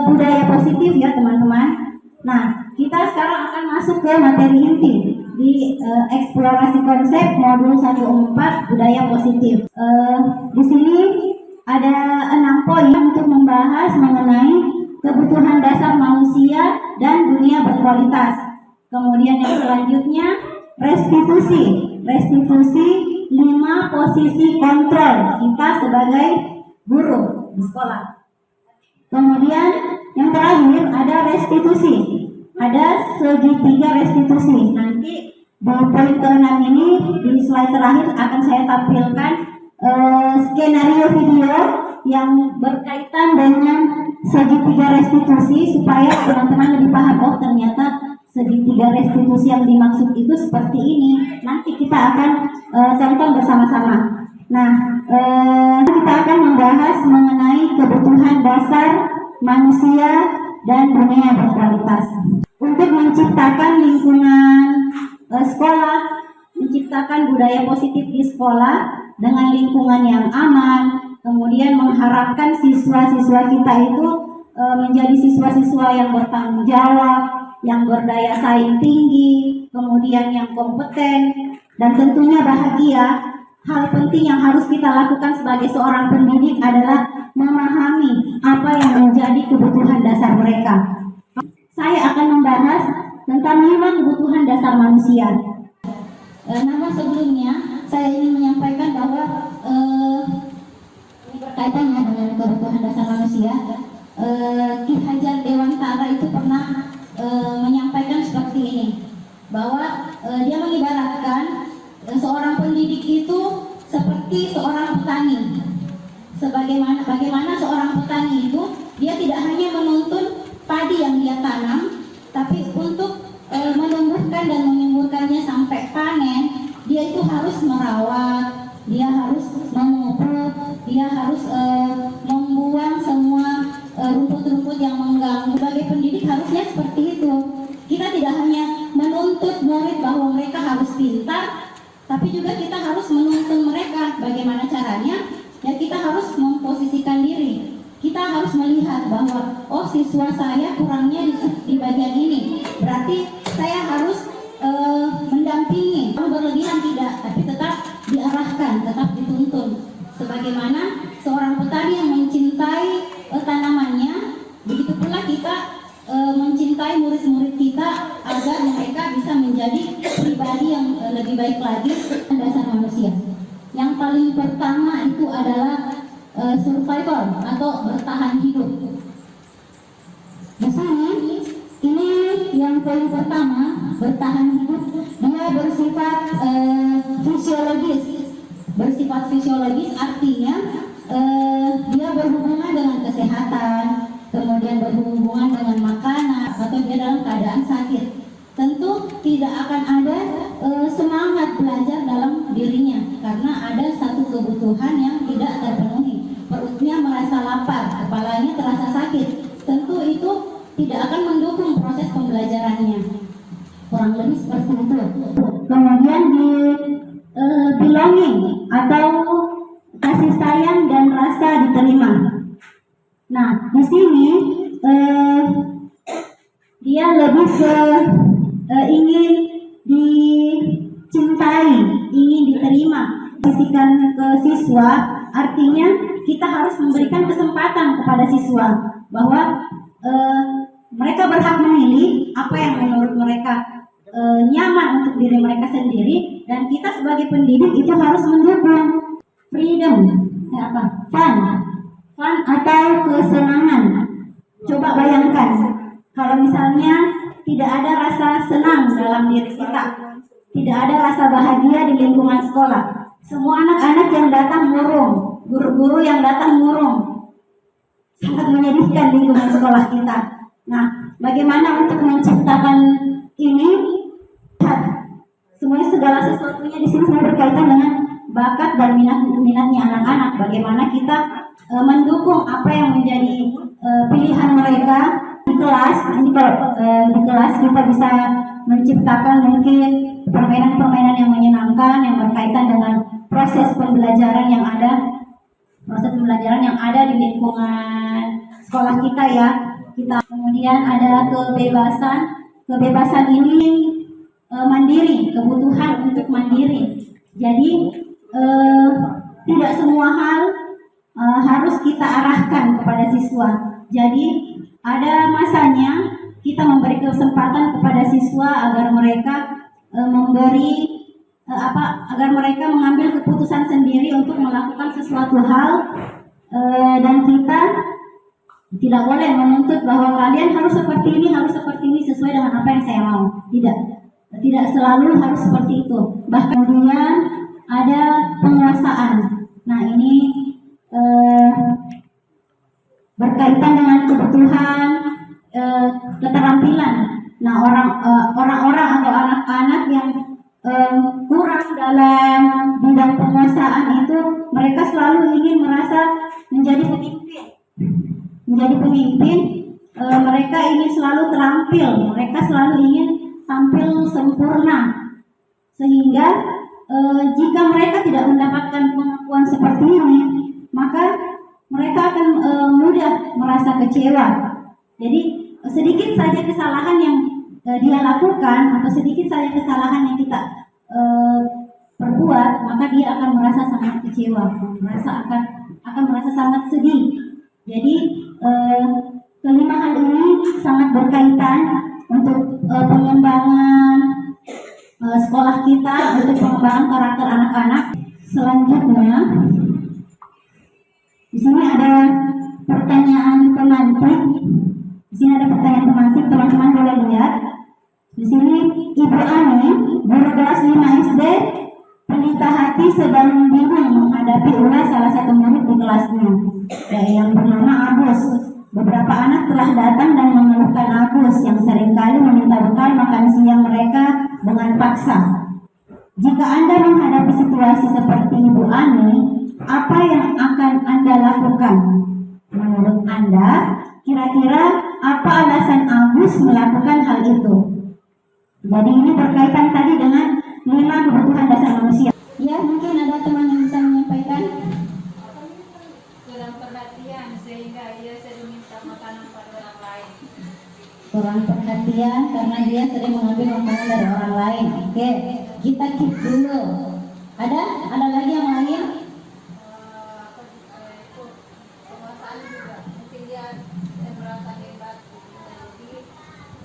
budaya positif ya teman-teman. Nah, kita sekarang akan masuk ke materi inti di eksplorasi konsep modul 14 budaya positif. Di sini ada 6 poin untuk membahas mengenai kebutuhan dasar manusia dan dunia berkualitas. Kemudian yang selanjutnya restitusi 5 posisi kontrol kita sebagai guru di sekolah. Kemudian yang terakhir ada restitusi, ada segitiga restitusi. Nanti di poin ke-6 ini di slide terakhir akan saya tampilkan skenario video yang berkaitan dengan segitiga restitusi supaya teman-teman lebih paham, oh ternyata segitiga restitusi yang dimaksud itu seperti ini. Nanti kita akan tonton bersama-sama. Nah, kita akan membahas mengenai kebutuhan dasar manusia dan dunia berkualitas. Untuk menciptakan lingkungan sekolah, menciptakan budaya positif di sekolah dengan lingkungan yang aman, kemudian mengharapkan siswa-siswa kita itu menjadi siswa-siswa yang bertanggung jawab, yang berdaya saing tinggi, kemudian yang kompeten, dan tentunya bahagia. Hal penting yang harus kita lakukan sebagai seorang pendidik adalah memahami apa yang menjadi kebutuhan dasar mereka. Saya akan membahas tentang 5 kebutuhan dasar manusia. Namun sebelumnya saya ingin menyampaikan bahwa ini berkaitannya dengan kebutuhan dasar manusia. Ki Hajar Dewantara itu pernah menyampaikan seperti ini, bahwa dia mengibaratkan seorang pendidik itu seperti seorang petani. Bagaimana seorang petani itu dia tidak hanya menuntun padi yang dia tanam, tapi untuk menumbuhkan dan menyuburkannya sampai panen, dia itu harus merawat, dia harus memupuk, dia harus membuang semua rumput-rumput yang mengganggu. Sebagai pendidik harusnya seperti itu. Kita tidak hanya menuntut murid bahwa mereka harus pintar, tapi juga kita harus menuntun mereka. Bagaimana caranya? Ya kita harus memposisikan diri. Kita harus melihat bahwa oh siswa saya kurangnya di bagian ini, berarti saya harus mendampingi. Berlebihan tidak, tapi tetap diarahkan, tetap dituntun. Sebagaimana seorang petani yang mencintai tanamannya, baik lagi dasar manusia. Yang paling pertama itu adalah survival atau bertahan hidup. Di sini ini yang poin pertama, bertahan hidup, dia bersifat fisiologis. Bersifat fisiologis artinya dia berhubungan dengan kesehatan, kemudian berhubungan dengan makanan, atau dia dalam keadaan sakit. Tentu tidak akan ada semangat belajar dalam dirinya karena ada satu kebutuhan yang tidak terpenuhi. Perutnya merasa lapar, kepalanya terasa sakit. Tentu itu tidak akan mendukung proses pembelajarannya. Kurang lebih seperti itu. Kemudian di belonging atau kasih sayang dan rasa diterima. Nah, di sini dia lebih ke ingin dicintai, ingin diterima. Sisikan ke siswa, artinya kita harus memberikan kesempatan kepada siswa bahwa mereka berhak memilih apa yang menurut mereka nyaman untuk diri mereka sendiri, dan kita sebagai pendidik itu harus mendukung freedom, fun atau kesenangan. Coba bayangkan kalau misalnya tidak ada rasa senang dalam diri kita, tidak ada rasa bahagia di lingkungan sekolah. Semua anak-anak yang datang murung, guru-guru yang datang murung, sangat menyedihkan lingkungan sekolah kita. Nah, bagaimana untuk menciptakan ini? Semuanya segala sesuatunya di sini semua berkaitan dengan bakat dan minatnya anak-anak. Bagaimana kita mendukung apa yang menjadi pilihan mereka di kelas. Nanti kalau di kelas kita bisa menciptakan mungkin permainan-permainan yang menyenangkan yang berkaitan dengan proses pembelajaran yang ada, di lingkungan sekolah kita ya. Kita kemudian ada kebebasan ini mandiri, kebutuhan untuk mandiri. Jadi tidak semua hal harus kita arahkan kepada siswa. Jadi ada masanya kita memberi kesempatan kepada siswa agar mereka agar mereka mengambil keputusan sendiri untuk melakukan sesuatu hal, dan kita tidak boleh menuntut bahwa kalian harus seperti ini sesuai dengan apa yang saya mau. Tidak selalu harus seperti itu. Bahkan kemudian ada penguasaan. Nah, ini berkaitan dengan kebutuhan keterampilan. Nah, orang-orang atau anak-anak yang kurang dalam bidang penguasaan itu, mereka selalu ingin merasa menjadi pemimpin. Mereka ingin selalu terampil, mereka selalu ingin tampil sempurna, sehingga jika mereka tidak mendapatkan pengakuan seperti ini, maka mereka akan mudah merasa kecewa. Jadi sedikit saja kesalahan yang dia lakukan atau sedikit saja kesalahan yang kita perbuat, maka dia akan merasa sangat kecewa, akan merasa sangat sedih. Jadi kelima hal ini sangat berkaitan untuk pengembangan sekolah kita, untuk pengembangan karakter anak-anak. Selanjutnya, di sini ada pertanyaan pemantik. Teman-teman boleh lihat. Di sini Ibu Ani, guru kelas 5 SD, pelita hati sedang bingung menghadapi ulah salah satu murid di kelasnya, yang bernama Agus. Beberapa anak telah datang dan mengeluhkan Agus yang seringkali meminta bekal makan siang mereka dengan paksa. Jika Anda menghadapi situasi seperti Ibu Ani, apa yang akan Anda lakukan? Menurut Anda, kira-kira apa alasan Agus melakukan hal itu? Jadi ini berkaitan tadi dengan 5 kebutuhan dasar manusia. Ya, mungkin ada teman yang bisa menyampaikan. Kurang perhatian sehingga ia sering minta makanan pada orang lain. Kurang perhatian karena dia sering mengambil makanan dari orang lain. Oke, kita keep dulu. Ada lagi yang lain? Penguasaan juga, mungkin dia merasa hebat, jadi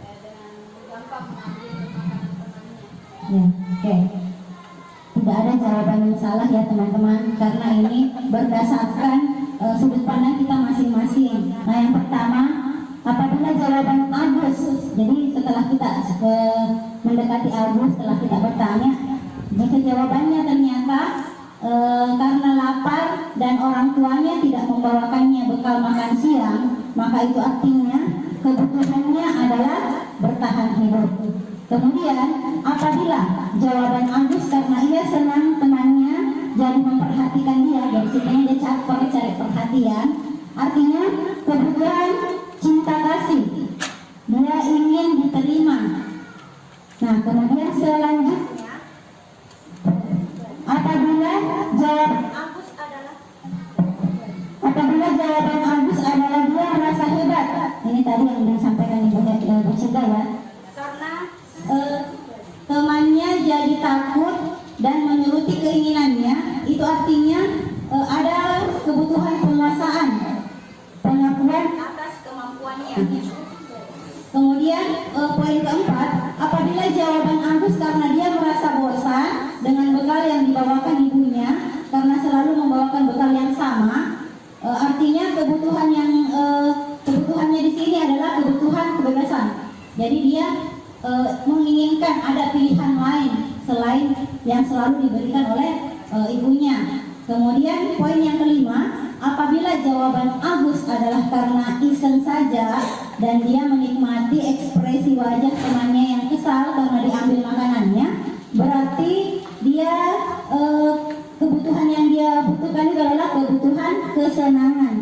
dengan gampang mengambil makanan temannya. Ya, oke. tidak ada jawaban yang salah ya teman-teman, karena ini berdasarkan sudut pandang kita masing-masing. Nah, yang pertama, apabila jawaban Agus, jadi setelah kita mendekati Agus, setelah kita bertanya, jika jawabannya ternyata karena lapar dan orang tuanya tidak membawakannya bekal makan siang, maka itu artinya kebutuhannya adalah bertahan hidup. Kemudian apabila jawaban Agus karena ia senang temannya jadi memperhatikan dia, dari sini dia cari perhatian, artinya kebutuhan cinta kasih, dia ingin diterima. Nah, kemudian selanjutnya apabila jawaban Agus adalah dia merasa hebat, ini tadi yang disampaikan Ibu Cida ya, karena temannya jadi takut dan menuruti keinginannya, itu artinya ada kebutuhan penguasaan, pengakuan atas kemampuannya. Kemudian poin keempat, apabila jawaban Agus karena dia merasa bosan dengan bekal yang dibawakan ibunya, karena selalu membawakan bekal yang sama, artinya kebutuhannya di sini adalah kebutuhan kebebasan. Jadi dia menginginkan ada pilihan lain selain yang selalu diberikan oleh ibunya. Kemudian poin yang kelima, apabila jawaban Agus adalah karena iseng saja dan dia menikmati ekspresi wajah temannya yang kesal karena diambil makanannya, berarti dia kebutuhan yang dia butuhkan itu adalah kebutuhan kesenangan.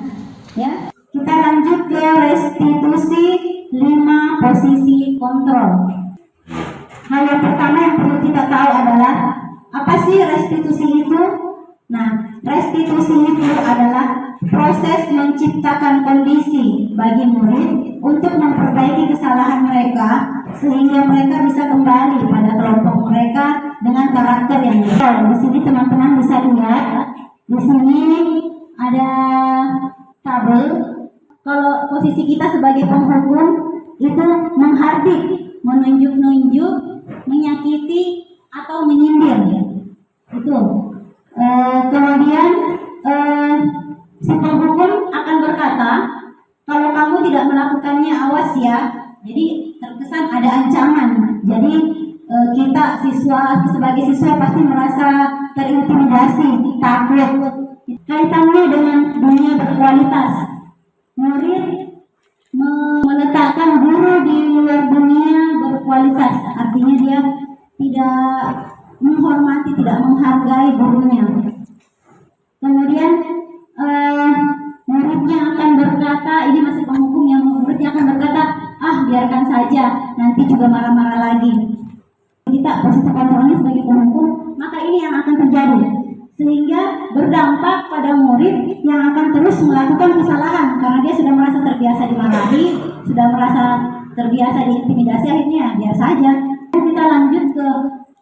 Ya, kita lanjut ke restitusi 5 posisi kontrol. Hal yang pertama yang perlu kita tahu adalah apa sih restitusi itu? Nah, restitusi itu adalah proses menciptakan kondisi bagi murid untuk memperbaiki kesalahan mereka sehingga mereka bisa kembali pada kelompok mereka dengan karakter yang betul. Di sini teman-teman bisa lihat, di sini ada tabel. Kalau posisi kita sebagai penghukum itu menghardik, menunjuk-nunjuk, menyakiti atau menyindir, itu. Kemudian si penghukum akan berkata, kalau kamu tidak melakukannya awas ya. Jadi terkesan ada ancaman. Jadi kita sebagai siswa pasti merasa terintimidasi, takut. Kaitannya dengan dunia berkualitas. Murid meletakkan guru di luar dunia berkualitas, artinya dia tidak menghormati, tidak menghargai gurunya. Kemudian muridnya akan berkata, ini masih penghukum yang muridnya akan berkata, biarkan saja, nanti juga marah-marah lagi. Kita posisi kontrolnya sebagai penghukum, maka ini yang akan terjadi, sehingga berdampak pada murid yang akan terus melakukan kesalahan karena dia sudah merasa terbiasa dimarahi, sudah merasa terbiasa diintimidasi, akhirnya biar saja. Kita lanjut ke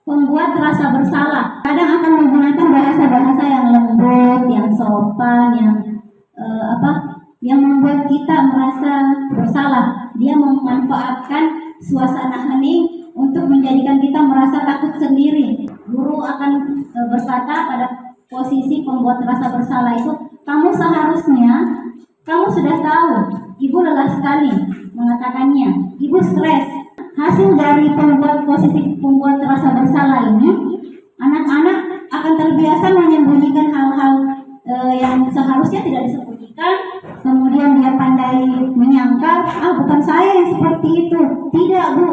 membuat rasa bersalah. Kadang akan menggunakan bahasa-bahasa yang lembut, yang sopan, yang membuat kita merasa bersalah. Dia memanfaatkan suasana hening untuk menjadikan kita merasa takut sendiri. Guru akan berkata pada posisi pembuat rasa bersalah itu, kamu sudah tahu, ibu lelah sekali mengatakannya, ibu stres. Hasil dari posisi pembuat rasa bersalah ini, anak-anak akan terbiasa menyembunyikan hal-hal yang seharusnya tidak disembunyikan. Kemudian dia pandai menyangkal, bukan saya yang seperti itu. Tidak bu,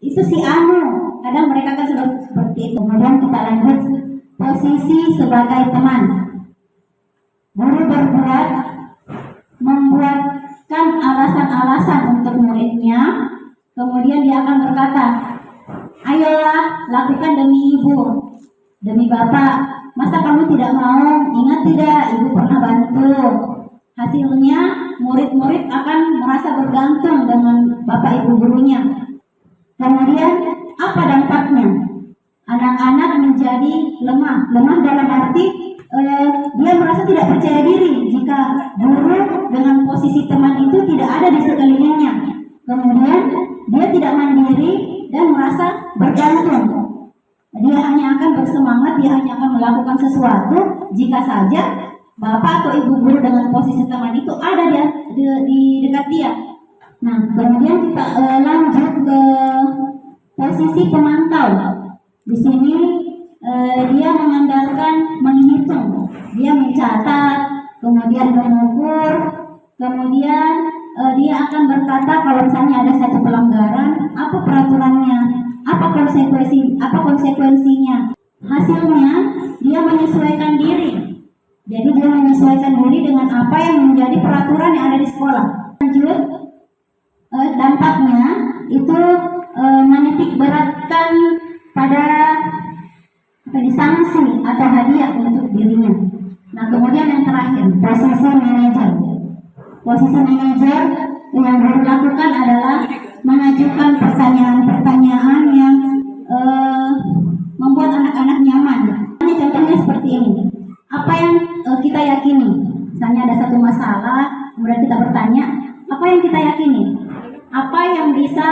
itu si Anu. Kadang mereka kan seperti itu. Kemudian kita lanjut posisi sebagai teman. Guru membuatkan alasan-alasan untuk muridnya. Kemudian dia akan berkata, ayolah lakukan demi ibu, demi bapak. Masa kamu tidak mau? Ingat tidak, ibu pernah bantu. Hasilnya murid-murid akan merasa bergantung dengan bapak ibu gurunya. Kemudian apa dampaknya? Anak-anak menjadi lemah. Lemah dalam arti dia merasa tidak percaya diri jika guru dengan posisi teman itu tidak ada di sekelilingnya. Kemudian dia tidak mandiri dan merasa bergantung. Dia hanya akan bersemangat dia hanya akan melakukan sesuatu jika saja bapak atau ibu guru dengan posisi teman itu ada di dekat dia. Nah, kemudian kita lanjut ke posisi pemantau. Di sini dia mengandalkan menghitung, dia mencatat, kemudian mengukur, kemudian dia akan berkata kalau misalnya ada satu pelanggaran, apa peraturannya, apa konsekuensinya. Hasilnya dia menyesuaikan diri. Jadi dia menyesuaikan diri dengan apa yang menjadi peraturan yang ada di sekolah. Lanjut, dampaknya itu menitik beratkan pada sanksi atau hadiah untuk dirinya. Nah, kemudian yang terakhir, posisi manajer. Posisi manajer yang guru lakukan adalah mengajukan pertanyaan-pertanyaan yang membuat anak-anak nyaman. Contohnya seperti ini. Apa yang kita yakini? Misalnya ada satu masalah, kemudian kita bertanya, apa yang kita yakini? Apa yang bisa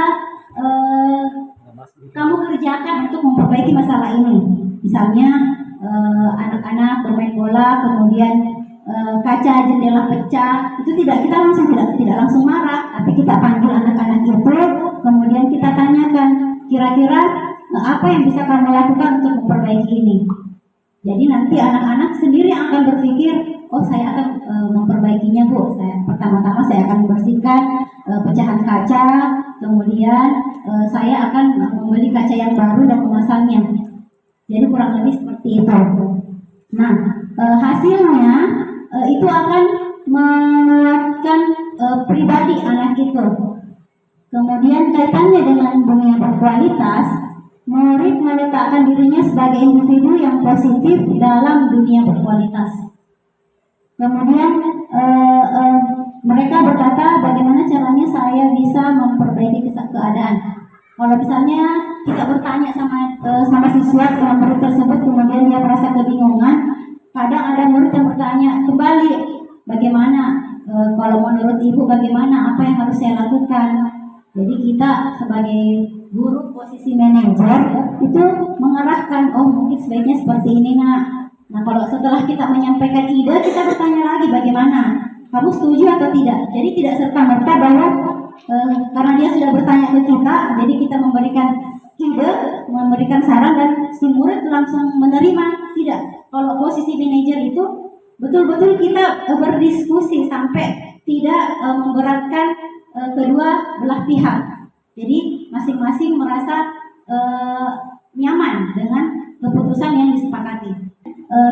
kamu kerjakan untuk memperbaiki masalah ini? Misalnya anak-anak bermain bola, kemudian kaca jendela pecah, itu kita tidak langsung marah, tapi kita panggil anak-anak itu, kemudian kita tanyakan, kira-kira apa yang bisa kamu lakukan untuk memperbaiki ini? Jadi nanti anak-anak sendiri akan berpikir, oh saya akan memperbaikinya Bu. Pertama-tama saya akan membersihkan pecahan kaca, kemudian saya akan membeli kaca yang baru dan memasangnya. Jadi kurang lebih seperti itu. Nah, hasilnya itu akan menguatkan pribadi anak itu. Kemudian kaitannya dengan dunia berkualitas, murid meletakkan dirinya sebagai individu yang positif dalam dunia berkualitas. Kemudian mereka berkata, bagaimana caranya saya bisa memperbaiki keadaan. Kalau misalnya kita bertanya sama siswa, sama murid tersebut, kemudian dia merasa kebingungan, kadang ada murid yang bertanya kembali, bagaimana kalau menurut ibu bagaimana, apa yang harus saya lakukan. Jadi kita sebagai guru posisi manajer itu mengarahkan, oh mungkin sebaiknya seperti ini nak. Nah kalau setelah kita menyampaikan ide, kita bertanya lagi bagaimana, kamu setuju atau tidak. Jadi tidak serta-merta bahwa karena dia sudah bertanya ke kita, jadi kita memberikan ide, memberikan saran dan si murid langsung menerima. Tidak. Kalau posisi manajer itu betul-betul kita berdiskusi sampai tidak memberatkan kedua belah pihak. Jadi masing-masing merasa nyaman dengan keputusan yang disepakati.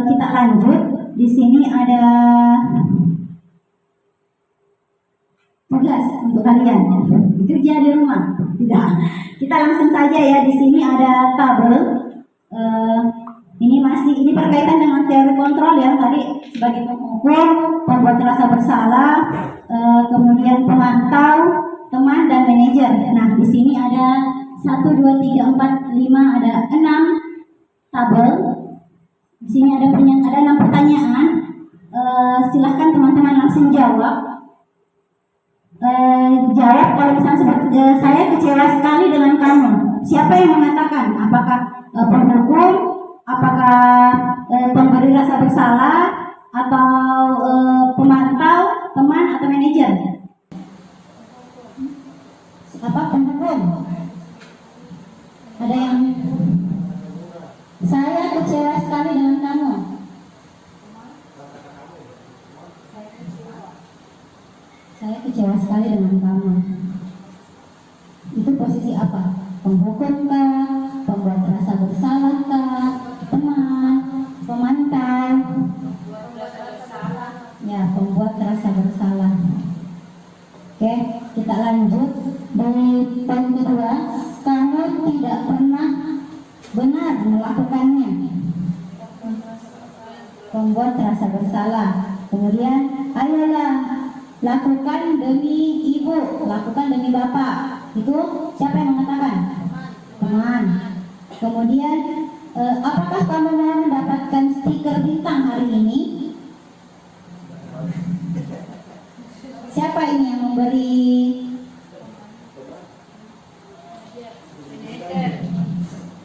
Kita lanjut. Di sini ada tugas untuk kalian. Kerja di rumah. Tidak. Kita langsung saja ya. Di sini ada tabel. Ini berkaitan dengan teori kontrol ya. Tadi sebagai pengukur, pembuat rasa bersalah, kemudian pemantau, teman dan manajer. Nah, di sini ada 1, 2, 3, 4, 5, ada 6 tabel. Di sini ada 6 pertanyaan. Silahkan teman-teman langsung jawab. Jawab kalau misalnya saya kecewa sekali dengan kamu. Siapa yang mengatakan? Apakah penghukum? Apakah pemberi rasa bersalah? Atau pemantau, teman atau manajer? Apa penghukum? Ada yang saya kecewa sekali dengan kamu. Saya kecewa sekali dengan kamu. Itu posisi apa? Penghukum kah? Pembuat rasa bersalah kah? Teman? Pemantau? Ya, pembuat rasa bersalah. Oke, kita lanjut. Di poin kedua, kamu tidak pernah benar melakukannya. Pembuat rasa bersalah. Kemudian, ayolah lakukan demi ibu, lakukan demi bapak. Itu siapa yang mengatakan? Teman. Kemudian, apakah kamu mau mendapatkan stiker bintang hari ini? Siapa ini yang memberi?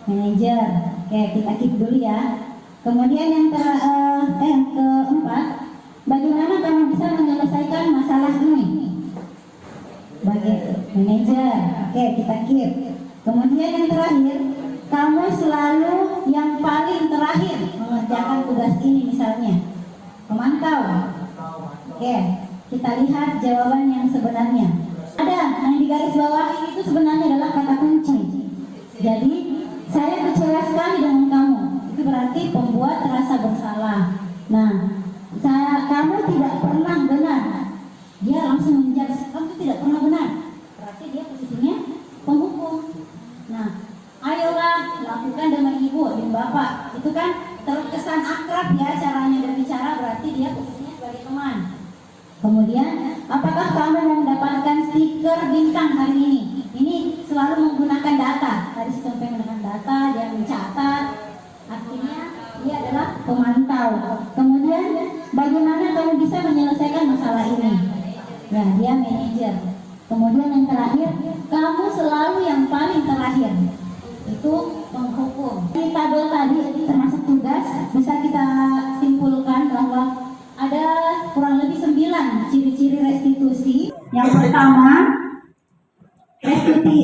Manajer. Oke, kita keep dulu ya. Kemudian yang keempat, bagaimana kamu bisa menyelesaikan masalah ini? Bagi manajer, oke, kita keep. Kemudian yang terakhir, kamu selalu yang paling terakhir mengerjakan tugas ini, misalnya pemantau. Oke, kita lihat jawaban yang sebenarnya. Ada yang di garis bawah itu sebenarnya adalah kata kunci. Jadi saya kecewa sekali dengan kamu. Itu berarti pembuat rasa bersalah. Nah, kamu tidak pernah benar. Dia langsung menjudge, kamu tidak pernah benar. Berarti dia posisinya penghukum. Nah, ayolah lakukan dengan ibu dan bapak. Itu kan terkesan akrab ya caranya berbicara, berarti dia posisinya sebagai teman. Kemudian, apakah kamu mendapatkan stiker bintang hari ini? Ini selalu menggunakan data. Tadi sistem menggunakan data, dia mencatat. Artinya dia adalah pemantau. Kemudian, bagaimana kamu bisa menyelesaikan masalah ini? Ya, dia manajer. Kemudian yang terakhir, kamu selalu yang paling terakhir. Itu penghukum. Di tabel tadi termasuk tugas, bisa kita simpulkan bahwa ada kurang lebih 9 ciri-ciri restitusi. Yang pertama,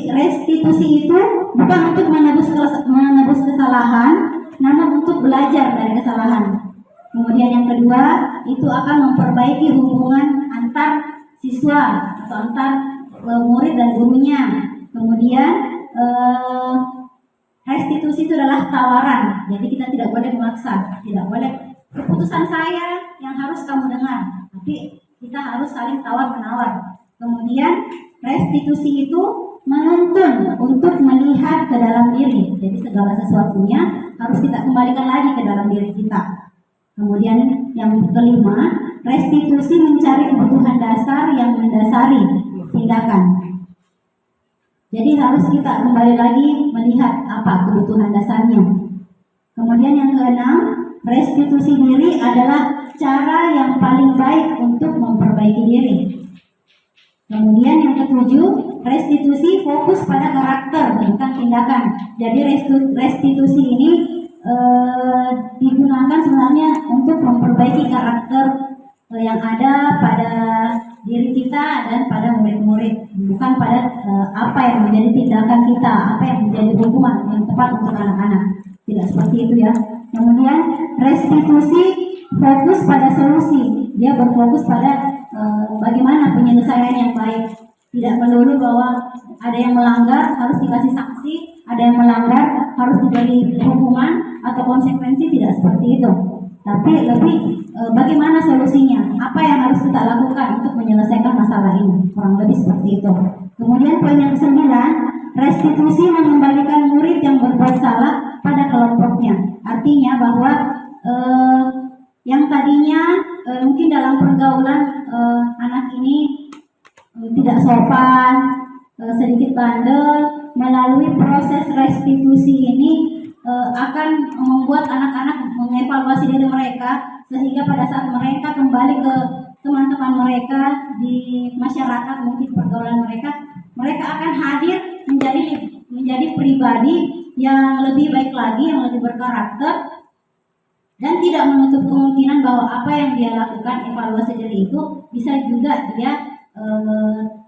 restitusi itu bukan untuk menebus kesalahan, namun untuk belajar dari kesalahan. Kemudian yang kedua, itu akan memperbaiki hubungan antar siswa atau antar murid dan gurunya. Kemudian restitusi itu adalah tawaran, jadi kita tidak boleh memaksa, tidak boleh keputusan saya yang harus kamu dengar, tapi kita harus saling tawar-menawar. Kemudian restitusi itu menuntun untuk melihat ke dalam diri, jadi segala sesuatunya harus kita kembalikan lagi ke dalam diri kita. Kemudian yang kelima, restitusi mencari kebutuhan dasar yang mendasari tindakan. Jadi harus kita kembali lagi melihat apa kebutuhan dasarnya. Kemudian yang keenam, restitusi diri adalah cara yang paling baik untuk memperbaiki diri. Kemudian yang ketujuh, restitusi fokus pada karakter bukan tindakan. Jadi restitusi ini digunakan sebenarnya untuk memperbaiki karakter yang ada pada diri kita dan pada murid-murid, bukan pada apa yang menjadi tindakan kita, apa yang menjadi hukuman yang tepat untuk anak-anak. Tidak seperti itu ya. Kemudian restitusi fokus pada solusi, dia berfokus pada bagaimana penyelesaian yang baik. Tidak melulu bahwa ada yang melanggar harus dikasih sanksi, ada yang melanggar harus diberi hukuman atau konsekuensi, tidak seperti itu. Tapi lebih bagaimana solusinya, apa yang harus kita lakukan untuk menyelesaikan masalah ini, kurang lebih seperti itu. Kemudian poin yang ke-9, restitusi mengembalikan murid yang berbuat salah pada kelompoknya. Artinya bahwa yang tadinya mungkin dalam pergaulan anak ini tidak sopan, sedikit bandel, melalui proses restitusi ini akan membuat anak-anak mengevaluasi diri mereka, sehingga pada saat mereka kembali ke teman-teman mereka di masyarakat, mungkin pergaulan mereka akan hadir menjadi pribadi yang lebih baik lagi, yang lebih berkarakter, dan tidak menutup kemungkinan bahwa apa yang dia lakukan, evaluasi diri itu bisa juga dia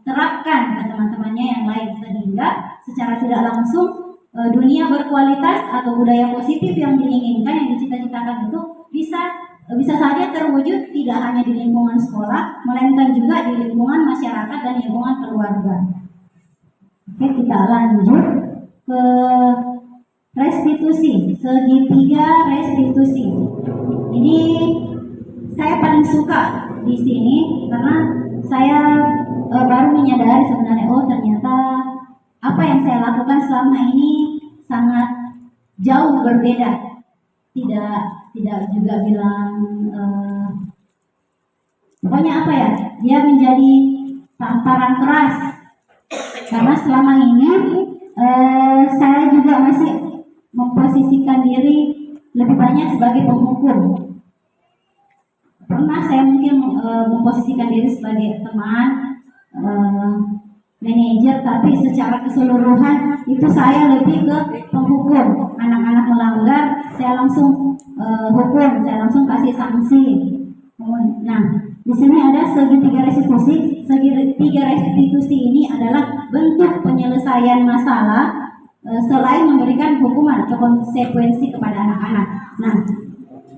terapkan ke teman-temannya yang lain, sehingga secara tidak langsung dunia berkualitas atau budaya positif yang diinginkan, yang dicita-citakan itu bisa saja terwujud tidak hanya di lingkungan sekolah, melainkan juga di lingkungan masyarakat dan lingkungan keluarga. Oke, kita lanjut ke restitusi, segitiga restitusi. Ini saya paling suka di sini karena saya baru menyadari sebenarnya, oh ternyata apa yang saya lakukan selama ini sangat jauh berbeda. Tidak juga bilang pokoknya apa ya, dia menjadi tamparan keras. Karena selama ini saya juga masih memposisikan diri lebih banyak sebagai penghukum. Pernah saya mungkin memposisikan diri sebagai teman, manajer, tapi secara keseluruhan itu saya lebih ke penghukum. Anak-anak melanggar, saya langsung dikasih sanksi. Nah, di sini ada segitiga restitusi. Segitiga restitusi ini adalah bentuk penyelesaian masalah selain memberikan hukuman atau konsekuensi kepada anak-anak. Nah,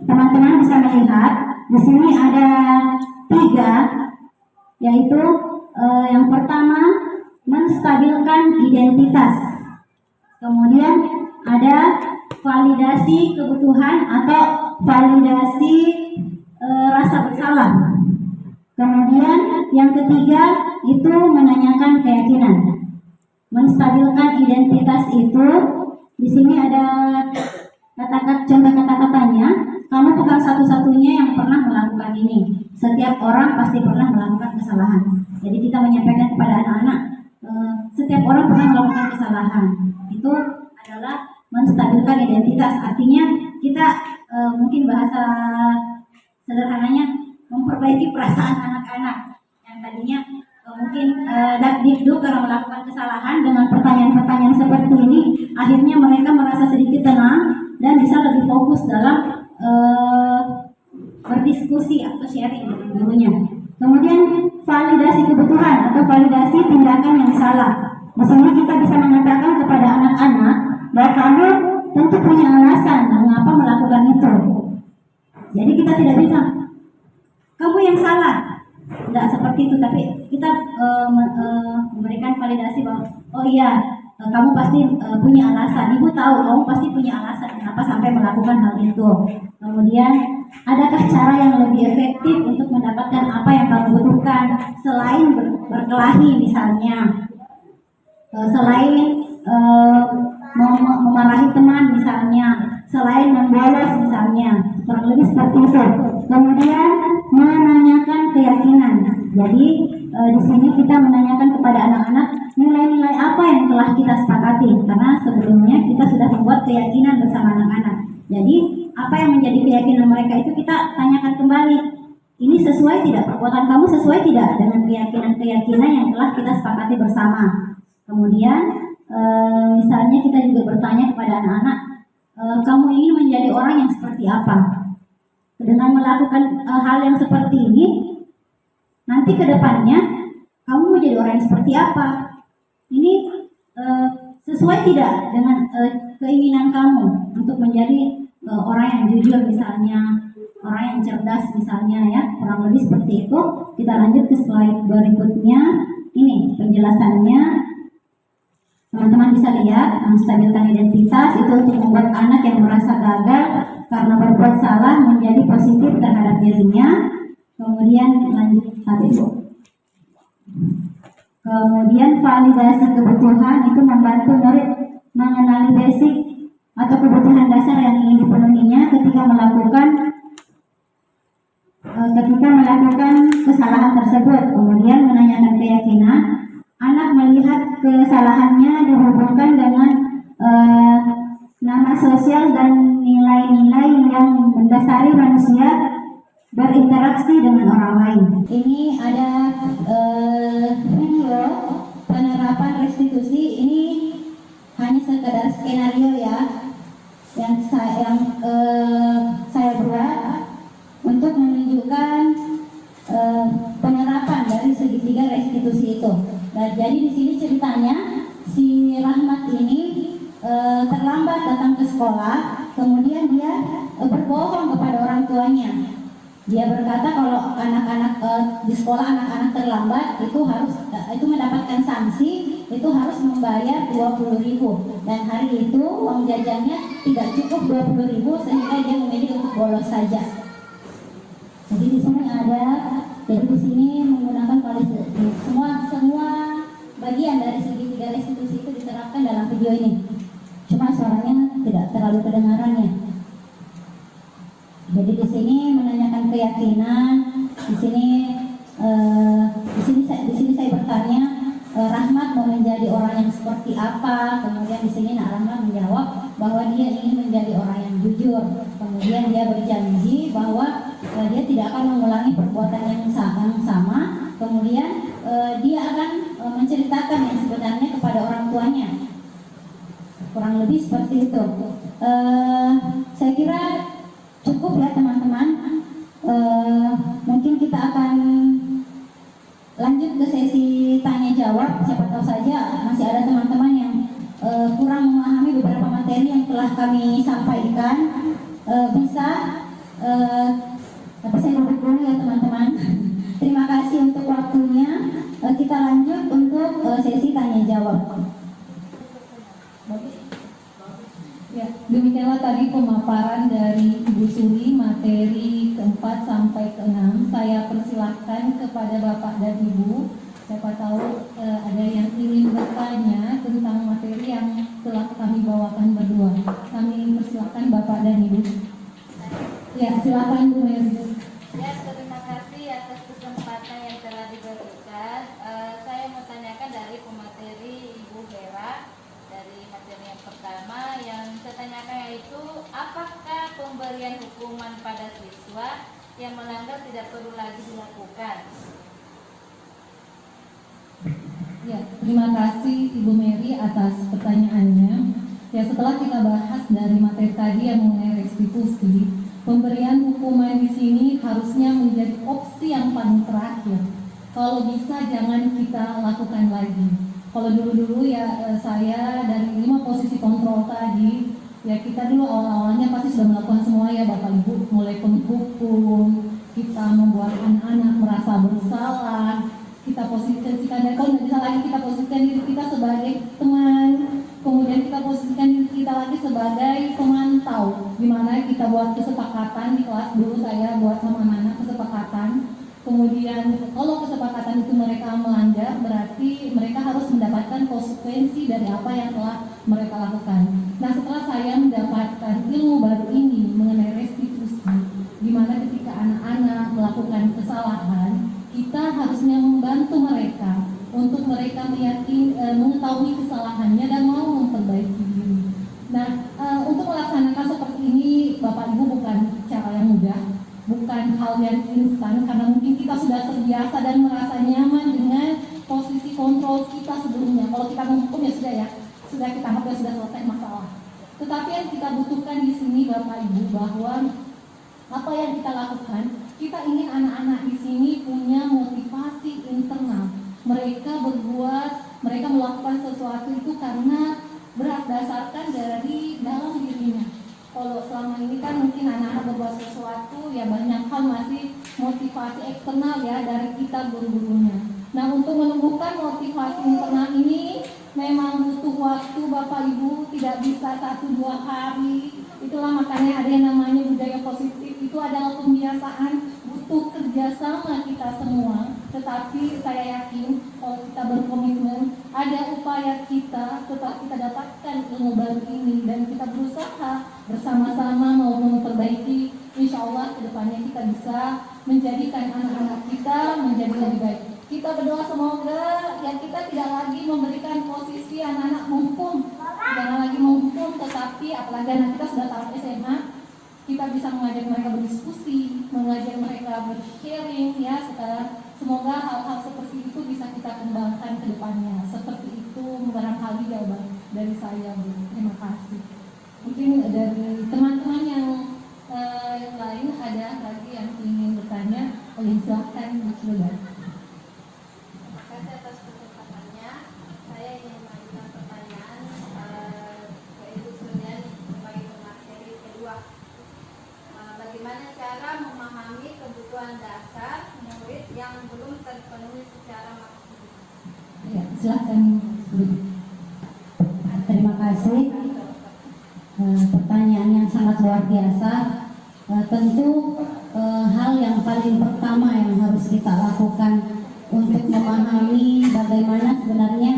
teman-teman bisa melihat di sini ada 3, yaitu yang pertama menstabilkan identitas, kemudian ada validasi kebutuhan atau validasi rasa bersalah, kemudian yang ketiga itu menanyakan keyakinan. Menstabilkan identitas itu di sini ada contoh kata-katanya. Kamu bukan satu-satunya yang pernah melakukan ini. Setiap orang pasti pernah melakukan kesalahan. Jadi kita menyampaikan kepada anak-anak, setiap orang pernah melakukan kesalahan. Itu adalah menstabilkan identitas. Artinya kita mungkin bahasa sederhananya memperbaiki perasaan anak-anak yang tadinya mungkin dakdikduk karena melakukan kesalahan. Dengan pertanyaan-pertanyaan seperti ini, akhirnya mereka merasa sedikit tenang dan bisa lebih fokus dalam berdiskusi atau sharing dengan gurunya. Kemudian validasi kebutuhan atau validasi tindakan yang salah. Di sini kita bisa mengatakan kepada anak-anak bahwa kamu tentu punya alasan mengapa melakukan itu. Jadi kita tidak bisa kamu yang salah. Tidak seperti itu, tapi kita memberikan validasi bahwa oh iya, kamu pasti punya alasan. Ibu tahu kamu pasti punya alasan kenapa sampai melakukan hal itu. Kemudian adakah cara yang lebih efektif untuk mendapatkan apa yang kamu butuhkan selain berkelahi misalnya, selain memarahi teman misalnya, selain membolos misalnya, kurang lebih seperti itu. Kemudian menanyakan keyakinan. Jadi di sini kita menanyakan kepada anak-anak nilai-nilai apa yang telah kita sepakati, karena sebelumnya kita sudah membuat keyakinan bersama anak-anak. Jadi apa yang menjadi keyakinan mereka itu kita tanyakan kembali. Ini sesuai tidak? Perbuatan kamu sesuai tidak dengan keyakinan-keyakinan yang telah kita sepakati bersama. Kemudian misalnya kita juga bertanya kepada anak-anak, kamu ingin menjadi orang yang seperti apa? Dengan melakukan hal yang seperti ini, nanti ke depannya kamu mau jadi orang yang seperti apa? Ini sesuai tidak dengan keinginan kamu untuk menjadi orang yang jujur misalnya, orang yang cerdas misalnya ya, kurang lebih seperti itu. Kita lanjut ke slide berikutnya. Ini penjelasannya. Teman-teman bisa lihat, menstabilkan identitas itu untuk membuat anak yang merasa gagal karena berbuat salah menjadi positif terhadap dirinya. Kemudian lanjut tadi Bu. Kemudian validasi kebutuhan itu membantu murid mengenali basic atau kebutuhan dasar yang ingin dipenuhinya ketika melakukan kesalahan tersebut. Kemudian menanyakan keyakinan. Anak melihat kesalahannya dihubungkan dengan nama sosial dan nilai-nilai yang mendasari manusia berinteraksi dengan orang lain. Ini ada video penerapan restitusi. Ini hanya sekedar skenario ya yang saya buat untuk menunjukkan penerapan dari segitiga restitusi itu. Nah, jadi di sini ceritanya si Rahmat ini terlambat datang ke sekolah, kemudian dia berbohong kepada orang tuanya. Dia berkata kalau anak-anak di sekolah anak-anak terlambat itu mendapatkan sanksi, itu harus membayar 20.000 dan hari itu uang jajannya tidak cukup 20.000 sehingga dia memilih untuk bolos saja. Jadi di sini menggunakan semua bagian dari segitiga restitusi itu diterapkan dalam video ini. Cuma suaranya tidak terlalu kedengarannya. Jadi di sini menanyakan keyakinan. Di sini saya bertanya, Rahmat mau menjadi orang yang seperti apa? Kemudian di sini Rahmat menjawab bahwa dia ingin menjadi orang yang jujur. Kemudian dia berjanji bahwa dia tidak akan mengulangi perbuatan yang sama. Kemudian dia akan menceritakan yang sebenarnya kepada orang tuanya. Kurang lebih seperti itu. Saya kira cukup ya teman-teman. beberapa materi yang telah kami sampaikan. Tapi saya duduk dulu ya teman-teman. Terima kasih untuk waktunya. Kita lanjut untuk sesi tanya jawab. Ya, demikianlah tadi pemaparan dari Ibu Suri materi keempat sampai ke-6. Saya persilahkan kepada Bapak dan Ibu. Siapa tahu ada yang ingin bertanya tentang materi yang telah kami bawakan berdua. Kami persilahkan Bapak dan Ibu. Ya, silakan Bu Meri. Ya, terima kasih atas kesempatan yang telah diberikan. Saya mau tanyakan dari pemateri Ibu Hera. Dari materi yang pertama yang saya tanyakan yaitu apakah pemberian hukuman pada siswa yang melanggar tidak perlu lagi dilakukan? Ya, terima kasih Ibu Mary atas pertanyaannya. Ya, setelah kita bahas dari materi tadi yang mengenai restitusi, pemberian hukuman di sini harusnya menjadi opsi yang paling terakhir. Kalau bisa jangan kita lakukan lagi. Kalau dulu-dulu ya saya dari 5 posisi kontrol tadi, ya kita dulu awal-awalnya pasti sudah melakukan semua ya Bapak Ibu, mulai penghukum, kita membuat anak-anak merasa bersalah, kita posisikan, dan kalau nggak bisa lagi kita posisikan diri kita sebagai teman, kemudian kita posisikan diri kita lagi sebagai pemantau, di mana kita buat kesepakatan di kelas dulu saya buat sama anak-anak kesepakatan. Kemudian kalau kesepakatan itu mereka melanggar, berarti mereka harus mendapatkan konsekuensi dari apa yang telah mereka lakukan. Nah, setelah saya mendapatkan ilmu baru ini mengenai restitusi, di mana ketika anak-anak melakukan kesalahan, kita harusnya membantu mereka untuk mereka mengetahui kesalahannya dan mau memperbaiki diri. Nah, untuk melaksanakan seperti ini, Bapak Ibu, bukan cara yang mudah. Bukan hal yang instan karena mungkin kita sudah terbiasa dan merasa nyaman dengan posisi kontrol kita sebelumnya. Kalau kita menghukum ya sudah kita anggap sudah selesai masalah. Tetapi yang kita butuhkan di sini Bapak Ibu bahwa apa yang kita lakukan, kita ingin anak-anak di sini punya motivasi internal. Mereka melakukan sesuatu itu karena berdasarkan dari dalam dirinya. Kalau selama ini kan mungkin anak-anak berbuat sesuatu ya banyak hal masih motivasi eksternal ya dari kita guru-gurunya. Nah, untuk menumbuhkan motivasi internal ini memang butuh waktu Bapak Ibu, tidak bisa 1-2 hari. Itulah makanya ada yang namanya budaya positif, itu adalah pembiasaan, butuh kerjasama kita semua. Tetapi saya yakin kalau kita berkomitmen, ada upaya kita tetap kita dapatkan ilmu baru ini dan kita berusaha bersama-sama mau memperbaiki. Insya Allah kedepannya kita bisa menjadikan anak-anak kita menjadi lebih baik. Kita berdoa semoga ya kita tidak lagi memberikan posisi anak-anak menghukum, jangan lagi menghukum, tetapi apalagi anak kita sudah tamat SMA, kita bisa mengajak mereka berdiskusi, mengajak mereka bersharing ya. Semoga hal-hal seperti itu bisa kita kembangkan ke depannya. Seperti itu barangkali jawaban dari saya, Bu. Terima kasih. Mungkin dari teman-teman yang lain ada lagi yang ingin bertanya, silahkan Bu Sudha. Terima kasih atas kesempatannya. Saya ingin mengajukan pertanyaan ke Ibu Suryani sebagai pemateri kedua. Bagaimana cara memahami kebutuhan dasar murid yang belum terpenuhi secara maksimal? Ya, silakan Bu. Terima kasih. Pertanyaan yang sangat luar biasa. Tentu hal yang paling pertama yang harus kita lakukan untuk memahami bagaimana sebenarnya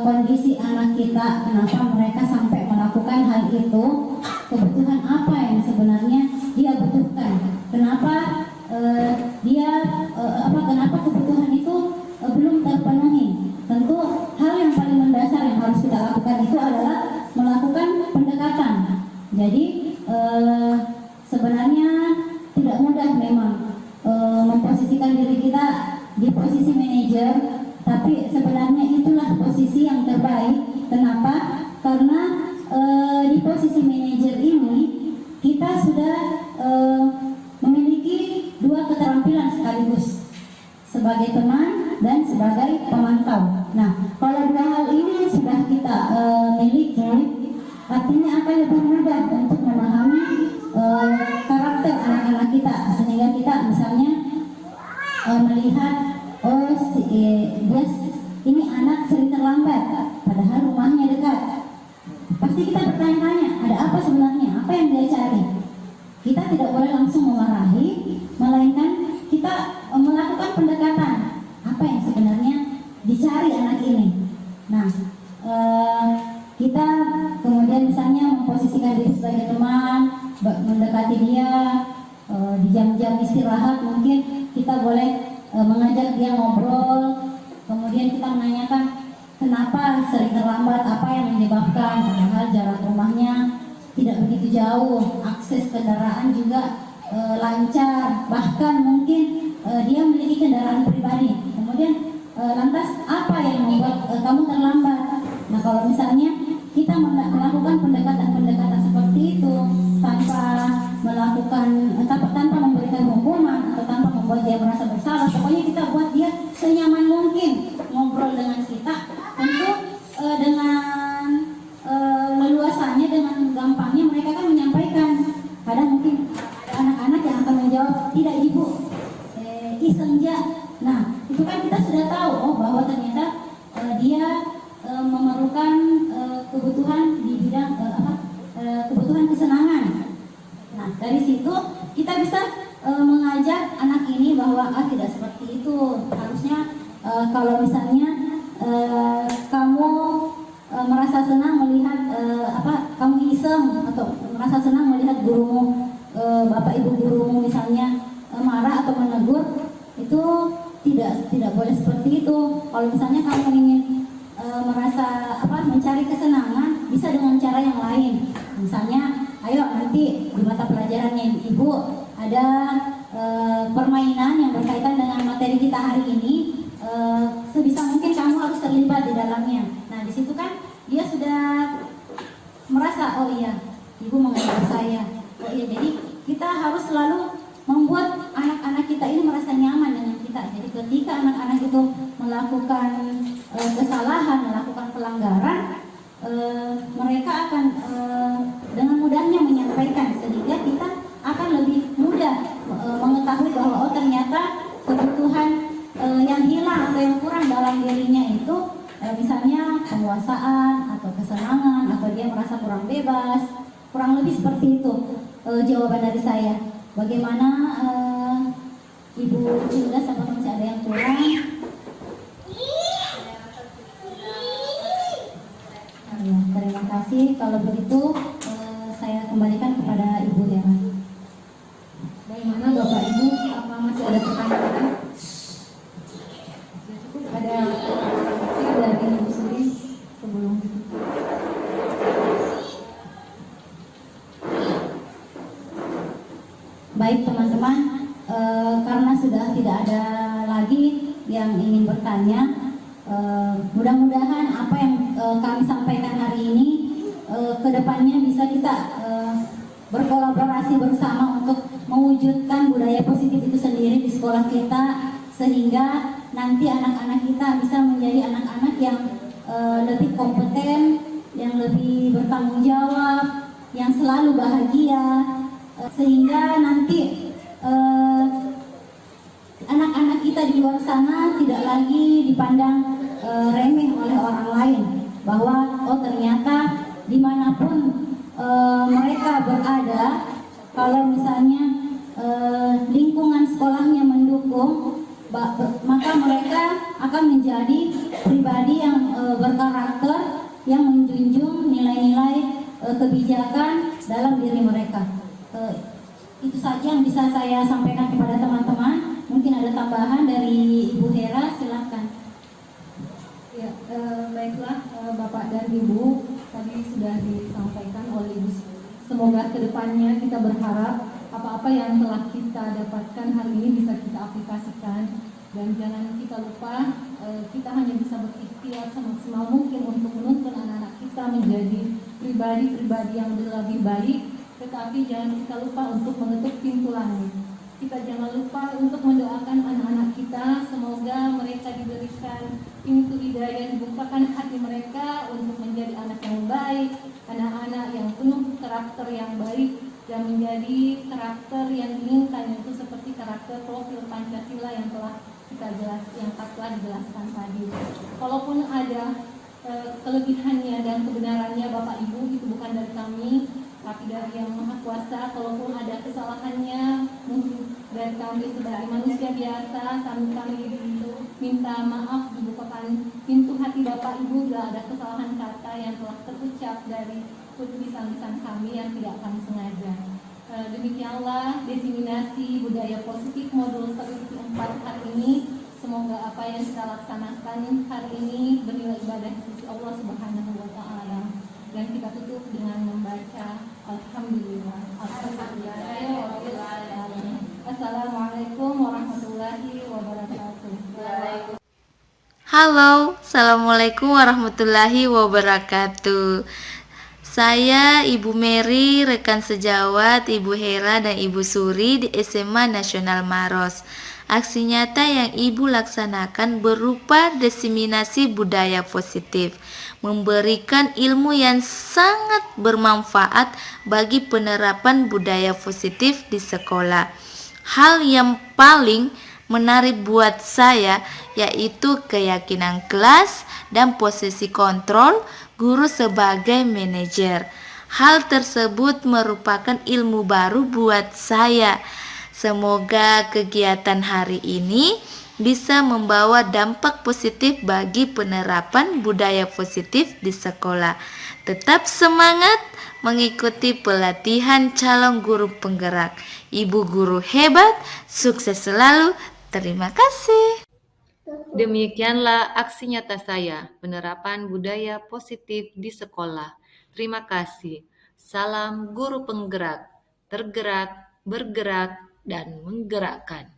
kondisi anak kita, kenapa mereka sampai melakukan hal itu, kebutuhan apa yang sebenarnya dia butuhkan, kenapa kenapa kebutuhan itu belum terpenuhi. Tentu hal yang paling mendasar yang harus kita lakukan itu adalah melakukan pendekatan. Jadi sebenarnya tidak mudah memang memposisikan diri kita di posisi manajer, tapi sebenarnya itulah posisi yang terbaik. Kenapa? Karena di posisi manajer ini kita sudah memiliki 2 keterampilan sekaligus, sebagai teman dan sebagai pemantau. Nah, kalau 2 hal ini sudah kita miliki, artinya akan lebih mudah untuk memahami karakter anak-anak kita, sehingga kita misalnya melihat dia ini anak sering terlambat padahal rumahnya dekat. Pasti kita bertanya-tanya, ada apa sebenarnya, apa yang dia cari. Kita tidak boleh langsung memarahi, melainkan kita melakukan pendekatan apa yang sebenarnya dicari anak ini. Nah, kita kemudian misalnya memposisikan diri sebagai teman, mendekati dia di jam-jam istirahat, mungkin kita boleh mengajak dia ngobrol, kemudian kita menanyakan kenapa sering terlambat, apa yang menyebabkan, padahal jarak rumahnya tidak begitu jauh, akses kendaraan juga lancar, bahkan mungkin dia memiliki kendaraan pribadi. Kemudian lantas apa yang membuat kamu terlambat? Nah, kalau misalnya kita melakukan pendekatan-pendekatan seperti itu tanpa melakukan tanpa memberikan hukuman atau tanpa membuat dia merasa bersalah, pokoknya kita buat dia senyaman mungkin ngobrol dengan kita, tentu dengan leluasanya, dengan gampangnya mereka kan menyampaikan. Kadang mungkin ada anak-anak yang akan menjawab, tidak ibu, iseng aja. Nah, itu kan kita sudah tahu bahwa ternyata dia memerlukan kebutuhan di bidang kebutuhan kesenangan. Nah, dari situ kita bisa mengajak anak ini bahwa tidak seperti itu. Harusnya kalau misalnya kamu merasa senang melihat kamu iseng atau merasa senang melihat gurumu, bapak ibu gurumu misalnya marah atau menegur, itu tidak boleh seperti itu. Kalau misalnya kamu ingin merasa mencari kesenangan, bisa dengan cara yang lain. Misalnya, ayo nanti di mata pelajarannya ibu ada permainan yang berkaitan dengan materi kita hari ini. Sebisa mungkin kamu harus terlibat di dalamnya. Nah, di situ kan dia sudah merasa, oh iya, ibu mengajar saya. Oh iya, jadi kita harus selalu membuat anak-anak kita ini merasa nyaman dengan kita. Jadi ketika anak-anak itu melakukan kesalahan, melakukan pelanggaran, mereka akan dengan mudahnya menyampaikan, sehingga kita akan lebih mudah mengetahui bahwa ternyata kebutuhan yang hilang atau yang kurang dalam dirinya itu misalnya penguasaan atau kesenangan, atau dia merasa kurang bebas, kurang lebih seperti itu. Jawaban dari saya. Bagaimana Ibu Indah, sama masih ada yang kurang? Ya, terima kasih. Kalau begitu saya kembalikan kepada Ibu Hera. Bagaimana Bapak Ibu? Apa masih ada pertanyaan? Ada dari Ibu sendiri sebelum itu. Baik teman-teman, karena sudah tidak ada lagi yang ingin bertanya, mudah-mudahan apa yang kami sampaikan hari ini kedepannya bisa kita berkolaborasi bersama untuk mewujudkan budaya positif itu sendiri di sekolah kita, sehingga nanti anak-anak kita bisa menjadi anak-anak yang lebih kompeten, yang lebih bertanggung jawab, yang selalu bahagia, sehingga nanti anak-anak kita di luar sana tidak lagi dipandang remeh oleh orang lain, bahwa ternyata dimanapun mereka berada, kalau misalnya lingkungan sekolahnya mendukung, maka mereka akan menjadi pribadi yang berkarakter, yang menjunjung nilai-nilai kebijakan dalam diri mereka. Itu saja yang bisa saya sampaikan kepada teman-teman. Mungkin ada tambahan dari Ibu Hera, silakan. Ya, baiklah Bapak dan Ibu, tadi sudah disampaikan oleh Ibu. Semoga kedepannya kita berharap apa-apa yang telah kita dapatkan hari ini bisa kita aplikasikan, dan jangan kita lupa kita hanya bisa berikhtiar semaksimal mungkin untuk menuntun anak-anak kita menjadi pribadi-pribadi yang lebih baik. Tetapi jangan kita lupa untuk mengetuk pintu langit. Kita jangan lupa untuk mendoakan anak-anak kita, semoga mereka diberikan pintu hidayah, dibukakan hati mereka untuk menjadi anak yang baik, anak-anak karakter yang baik dan menjadi karakter yang diinginkan, yaitu seperti karakter profil Pancasila yang telah telah dijelaskan tadi. Kalaupun ada kelebihannya dan kebenarannya Bapak Ibu, itu bukan dari kami, tapi dari Yang Maha Kuasa. Kalaupun ada kesalahannya mungkin dari kami sebagai manusia biasa, kami minta maaf, dibukakan pintu hati Bapak Ibu bila ada kesalahan kata yang telah terucap dari lisan-lisan kami yang tidak kami sengaja. Demikianlah diseminasi budaya positif modul 4 hari ini. Semoga apa yang kita laksanakan hari ini bernilai ibadah di sisi Allah Subhanahu wa Ta'ala. Dan kita tutup dengan membaca Alhamdulillah. Assalamualaikum warahmatullahi wabarakatuh. Halo, Assalamualaikum warahmatullahi wabarakatuh. Saya Ibu Mary, rekan sejawat Ibu Hera dan Ibu Suri di SMA Nasional Maros. Aksi nyata yang Ibu laksanakan berupa diseminasi budaya positif, memberikan ilmu yang sangat bermanfaat bagi penerapan budaya positif di sekolah. Hal yang paling menarik buat saya yaitu keyakinan kelas dan posisi kontrol guru sebagai manajer. Hal tersebut merupakan ilmu baru buat saya. Semoga kegiatan hari ini bisa membawa dampak positif bagi penerapan budaya positif di sekolah. Tetap semangat mengikuti pelatihan calon guru penggerak. Ibu guru hebat, sukses selalu. Terima kasih. Demikianlah aksi nyata saya, penerapan budaya positif di sekolah. Terima kasih. Salam guru penggerak, tergerak, bergerak, dan menggerakkan.